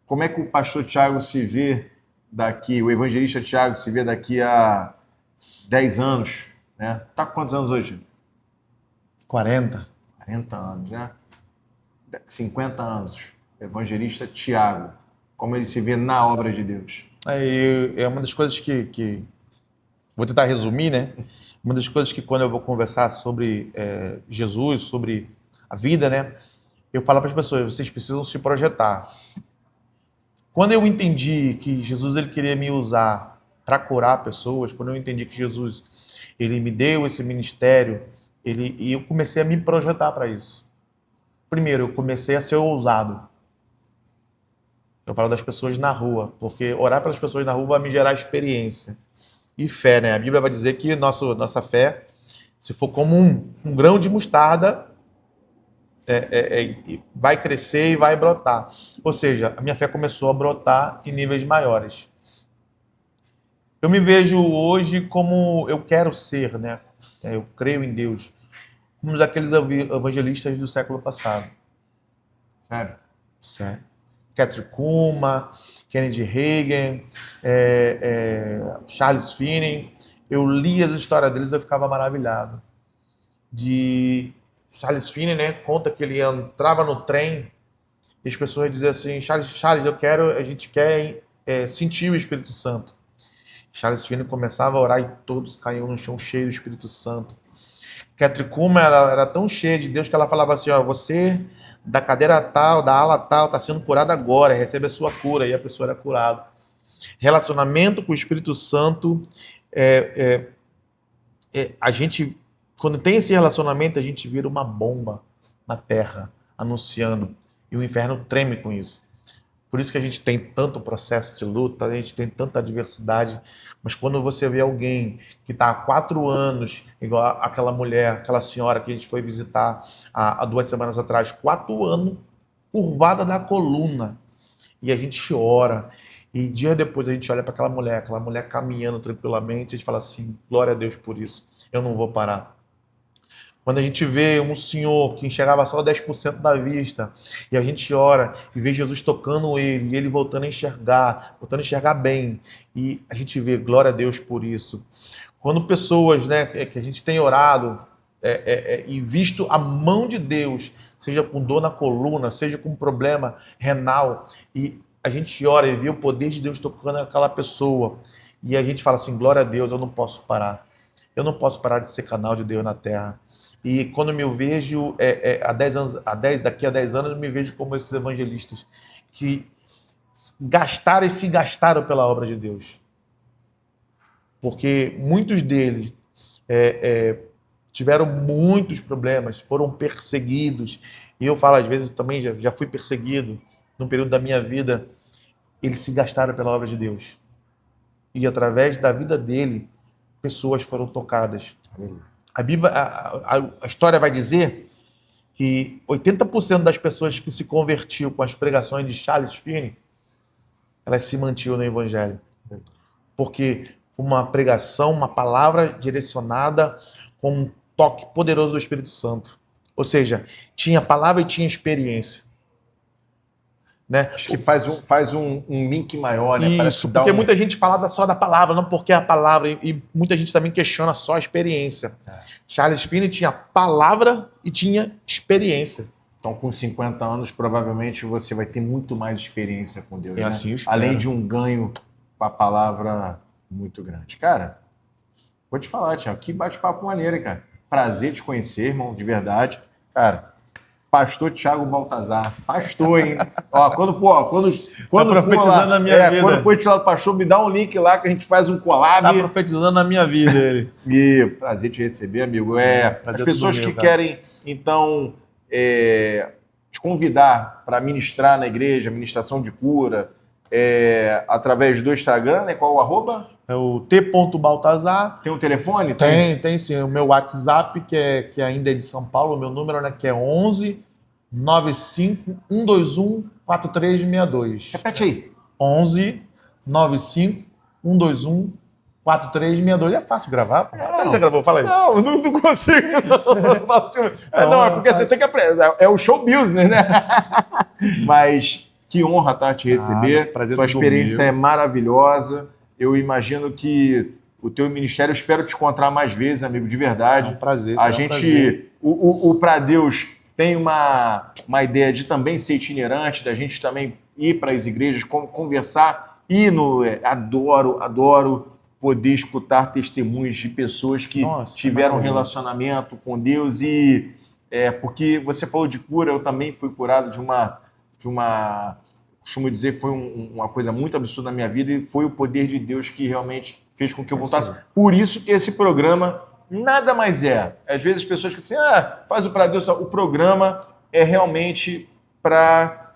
como é que o pastor Thiago se vê daqui, o evangelista Thiago se vê daqui a 10 anos, né? Tá com quantos anos hoje? 40. 40 anos, né? 50 anos. Evangelista Thiago. como ele se vê na obra de Deus. É uma das coisas que... Vou tentar resumir, né? Uma das coisas que quando eu vou conversar sobre Jesus, sobre a vida, né? Eu falo para as pessoas, vocês precisam se projetar. Quando eu entendi que Jesus ele queria me usar para curar pessoas, quando eu entendi que Jesus ele me deu esse ministério, e eu comecei a me projetar para isso. Primeiro, eu comecei a ser ousado. Eu falo das pessoas na rua, porque orar pelas pessoas na rua vai me gerar experiência e fé, né? A Bíblia vai dizer que nossa fé, se for como um grão de mostarda, vai crescer e vai brotar. Ou seja, a minha fé começou a brotar em níveis maiores. Eu me vejo hoje como eu quero ser, né? Eu creio em Deus, como um daqueles evangelistas do século passado. Sério? Sério. Kathryn Kuhlman, Kennedy Reagan, Charles Finney. Eu li as histórias deles e eu ficava maravilhado. Charles Finney, né, conta que ele entrava no trem e as pessoas diziam assim, Charles, a gente quer sentir o Espírito Santo. Charles Finney começava a orar e todos caíam no chão cheio do Espírito Santo. Kathryn Kuhlman era tão cheia de Deus que ela falava assim, você da cadeira tal, da ala tal, está sendo curada agora, recebe a sua cura, e a pessoa era curada. Relacionamento com o Espírito Santo, a gente, quando tem esse relacionamento, a gente vira uma bomba na terra, anunciando, e o inferno treme com isso. Por isso que a gente tem tanto processo de luta, a gente tem tanta adversidade, mas quando você vê alguém que está há 4 anos, igual aquela mulher, aquela senhora que a gente foi visitar há 2 semanas atrás, 4 anos, curvada da coluna, e a gente ora, e dias depois a gente olha para aquela mulher caminhando tranquilamente, a gente fala assim, glória a Deus por isso, eu não vou parar. Quando a gente vê um senhor que enxergava só 10% da vista, e a gente ora e vê Jesus tocando ele, e ele voltando a enxergar bem, e a gente vê, glória a Deus por isso. Quando pessoas, né, que a gente tem orado e visto a mão de Deus, seja com dor na coluna, seja com problema renal, e a gente ora e vê o poder de Deus tocando aquela pessoa, e a gente fala assim, glória a Deus, eu não posso parar. Eu não posso parar de ser canal de Deus na terra. E quando me vejo, daqui a 10 anos, eu me vejo como esses evangelistas que gastaram e se gastaram pela obra de Deus. Porque muitos deles tiveram muitos problemas, foram perseguidos. E eu falo, às vezes, também já fui perseguido num período da minha vida. Eles se gastaram pela obra de Deus. E através da vida dele, pessoas foram tocadas. A Bíblia, a história vai dizer que 80% das pessoas que se convertiam com as pregações de Charles Finney, elas se mantinham no Evangelho. Porque foi uma pregação, uma palavra direcionada com um toque poderoso do Espírito Santo. Ou seja, tinha palavra e tinha experiência. Né? Acho que faz um link maior, né? Isso, porque muita gente fala só da palavra, não porque é a palavra, e muita gente também questiona só a experiência. Charles Finney tinha palavra e tinha experiência. Então, com 50 anos, provavelmente você vai ter muito mais experiência com Deus, né? Assim, além de um ganho com a palavra muito grande. Cara, vou te falar, Tiago, que bate-papo maneiro, hein, cara? Prazer te conhecer, irmão, de verdade. Cara, Pastor Thiago Baltazar. Pastor, hein? Quando tá profetizando na minha vida. Quando for titular do pastor, me dá um link lá que a gente faz um collab. Tá profetizando na minha vida ele. E prazer te receber, amigo. As pessoas que querem, então, te convidar para ministrar na igreja, ministração de cura, através do Instagram, né? Qual o arroba? É o t.baltazar. Tem um telefone? Tem sim. O meu WhatsApp, que ainda é de São Paulo, o meu número, né, que é 11 95 121 4362. Repete aí. 11 95 121 4362. É fácil gravar? Você já gravou? Fala aí. Não consigo. Não, é porque você tem que aprender. É o show business, né? Mas que honra, tá, te receber. Tua experiência é maravilhosa. Eu imagino que o teu ministério, eu espero te encontrar mais vezes, amigo, de verdade. É um prazer. A gente, o Pra Deus tem uma ideia de também ser itinerante, da gente também ir para as igrejas, conversar, adoro poder escutar testemunhos de pessoas que tiveram um relacionamento com Deus porque você falou de cura, eu também fui curado de uma costumo dizer, foi uma coisa muito absurda na minha vida e foi o poder de Deus que realmente fez com que eu voltasse. Por isso que esse programa nada mais é. Às vezes as pessoas ficam assim, faz o para Deus. O programa é realmente para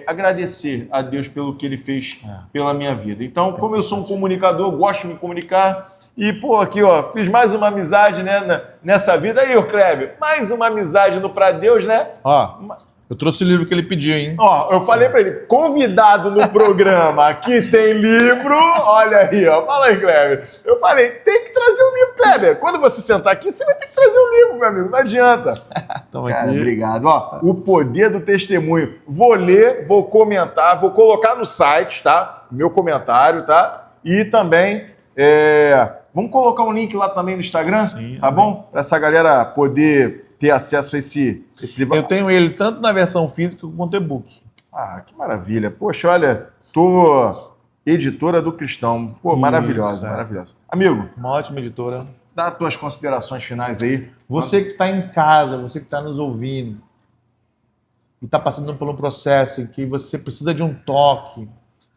agradecer a Deus pelo que Ele fez pela minha vida. Então, como eu sou um comunicador, gosto de me comunicar e, aqui, fiz mais uma amizade, né, nessa vida. Aí, Kleber, mais uma amizade no Pra Deus, né? Eu trouxe o livro que ele pediu, hein? Eu falei pra ele, convidado no programa, aqui tem livro, olha aí, fala aí, Kleber. Eu falei, tem que trazer o livro, Kleber. Quando você sentar aqui, você vai ter que trazer o livro, meu amigo, não adianta. Cara, obrigado. O poder do testemunho. Vou ler, vou comentar, vou colocar no site, tá? Meu comentário, tá? E também, vamos colocar um link lá também no Instagram, tá bom? Pra essa galera poder ter acesso a esse livro. Eu tenho ele tanto na versão física quanto e-book. Que maravilha. Poxa, olha, editora do Cristão. Maravilhosa. Amigo. Uma ótima editora. Dá as tuas considerações finais aí. Você que está em casa, você que está nos ouvindo, e está passando por um processo em que você precisa de um toque,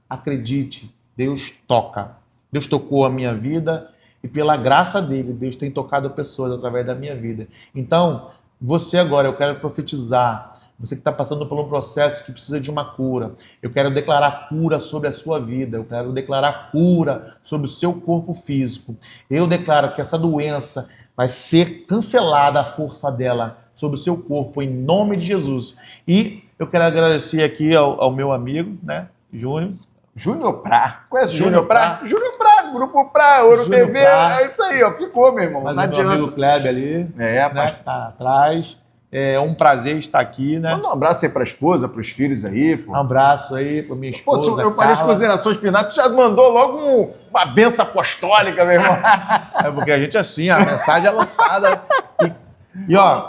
acredite, Deus toca. Deus tocou a minha vida e pela graça dele, Deus tem tocado pessoas através da minha vida. Então, você agora, eu quero profetizar, você que está passando por um processo que precisa de uma cura, eu quero declarar cura sobre a sua vida, eu quero declarar cura sobre o seu corpo físico. Eu declaro que essa doença vai ser cancelada, a força dela, sobre o seu corpo, em nome de Jesus. E eu quero agradecer aqui ao meu amigo, né, Júnior. Júnior Prá. Conhece o Júnior Prá? Júnior Prá, Grupo Prá, Ouro Júnior TV. Prá. É isso aí, ficou, meu irmão. Mas não adianta. Meu amigo Kleber ali, né, tá atrás. É um prazer estar aqui, né? Manda um abraço aí pra esposa, pros filhos aí, pô. Um abraço aí pra minha esposa, eu falei as considerações finais, tu já mandou logo uma benção apostólica, meu irmão. É porque a gente é assim, a mensagem é lançada.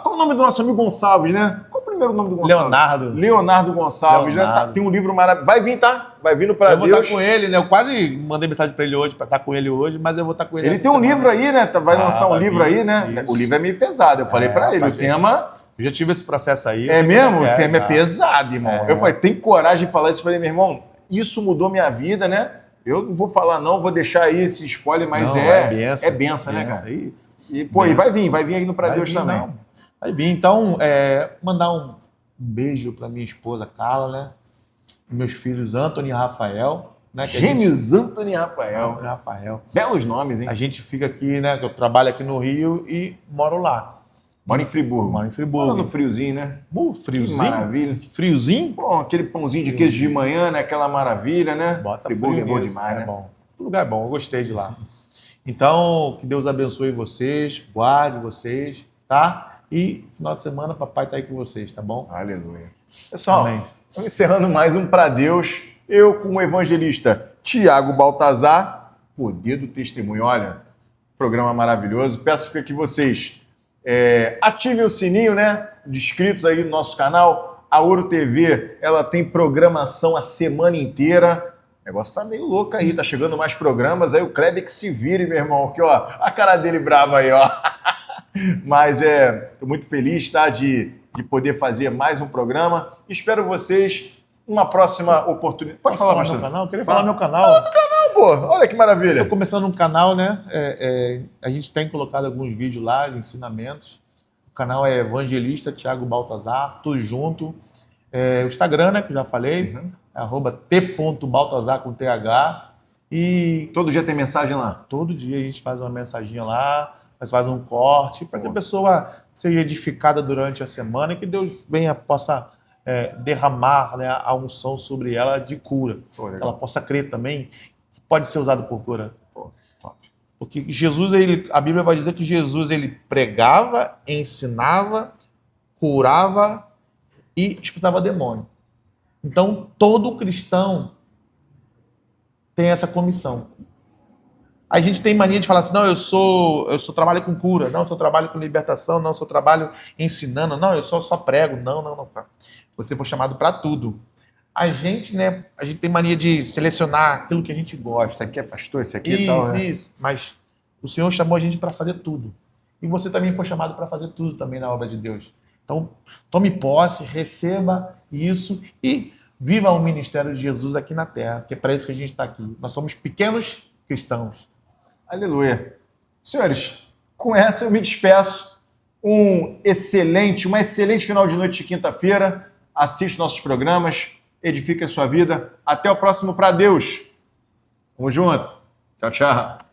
Qual o nome do nosso amigo Gonçalves, né? Qual o primeiro nome do Gonçalves? Leonardo Gonçalves, né? Tem um livro maravilhoso. Vai vir, tá? Vai vir no Pra Deus. Eu vou estar com ele, né? Eu quase mandei mensagem pra ele hoje, pra estar com ele hoje, mas eu vou estar com ele. Ele tem um livro aí, né? Vai lançar um livro aí, né? Isso. O livro é meio pesado. Eu falei pra ele, o tema... Eu já tive esse processo aí. É mesmo? O tema é pesado, irmão. Eu falei, tem coragem de falar isso? Eu falei, meu irmão, isso mudou minha vida, né? Eu não vou falar não, vou deixar aí esse spoiler, mas é benção, né, cara? Aí. E vai vir aí no Pra Deus também. Não. Vai vir. Então, mandar um beijo pra minha esposa Carla, né? Meus filhos Anthony e Rafael. Né? Gêmeos Anthony e Rafael. Rafael. Belos nomes, hein? A gente fica aqui, né? Eu trabalho aqui no Rio e moro lá. Mora em Friburgo. Mora no friozinho, né? Friozinho? Que maravilha. Friozinho? Aquele pãozinho de queijo de manhã, né? Aquela maravilha, né? Friburgo é bom demais, né? Bom. O lugar é bom, eu gostei de lá. Então, que Deus abençoe vocês, guarde vocês, tá? E final de semana, papai tá aí com vocês, tá bom? Aleluia. Pessoal, estamos encerrando mais um Pra Deus. Eu com o evangelista Tiago Baltazar. Poder do testemunho. Olha, programa maravilhoso. Peço que vocês... ative o sininho, né, de inscritos aí no nosso canal. A Ouro TV, ela tem programação a semana inteira. O negócio tá meio louco aí, tá chegando mais programas. Aí o Kleber que se vire, meu irmão, aqui, a cara dele brava aí, Mas tô muito feliz, tá, de poder fazer mais um programa. Espero vocês numa próxima oportunidade. Pode falar, meu canal? Eu queria falar meu canal. Fala do canal, pô. Olha que maravilha. Estou começando um canal, né? A gente tem colocado alguns vídeos lá, de ensinamentos. O canal é Evangelista Tiago Baltazar, tudo junto. O Instagram, né? Que eu já falei. @t.baltazar com TH. E todo dia tem mensagem lá? Todo dia a gente faz uma mensaginha lá, nós faz um corte, para que a pessoa seja edificada durante a semana e que Deus possa derramar, né, a unção sobre ela de cura. Ela possa crer também que pode ser usado por cura. Porque Jesus, a Bíblia vai dizer que Jesus ele pregava, ensinava, curava e expulsava demônio. Então, todo cristão tem essa comissão. A gente tem mania de falar assim, não, eu só trabalho com cura, não, eu só trabalho com libertação, não, eu só trabalho ensinando, não, eu só prego, não, cara. Você foi chamado para tudo. a gente, né, a gente tem mania de selecionar aquilo que a gente gosta. Isso aqui é pastor, isso aqui Isso, e tal. Né? isso. Mas o Senhor chamou a gente para fazer tudo. E você também foi chamado para fazer tudo também na obra de Deus. Então, tome posse, receba isso e viva o ministério de Jesus aqui na Terra, que é para isso que a gente está aqui. Nós somos pequenos cristãos. Aleluia. Senhores, com essa eu me despeço. Uma excelente final de noite de quinta-feira. Assiste nossos programas, edifique a sua vida. Até o próximo Pra Deus. Tamo junto. Tchau, tchau.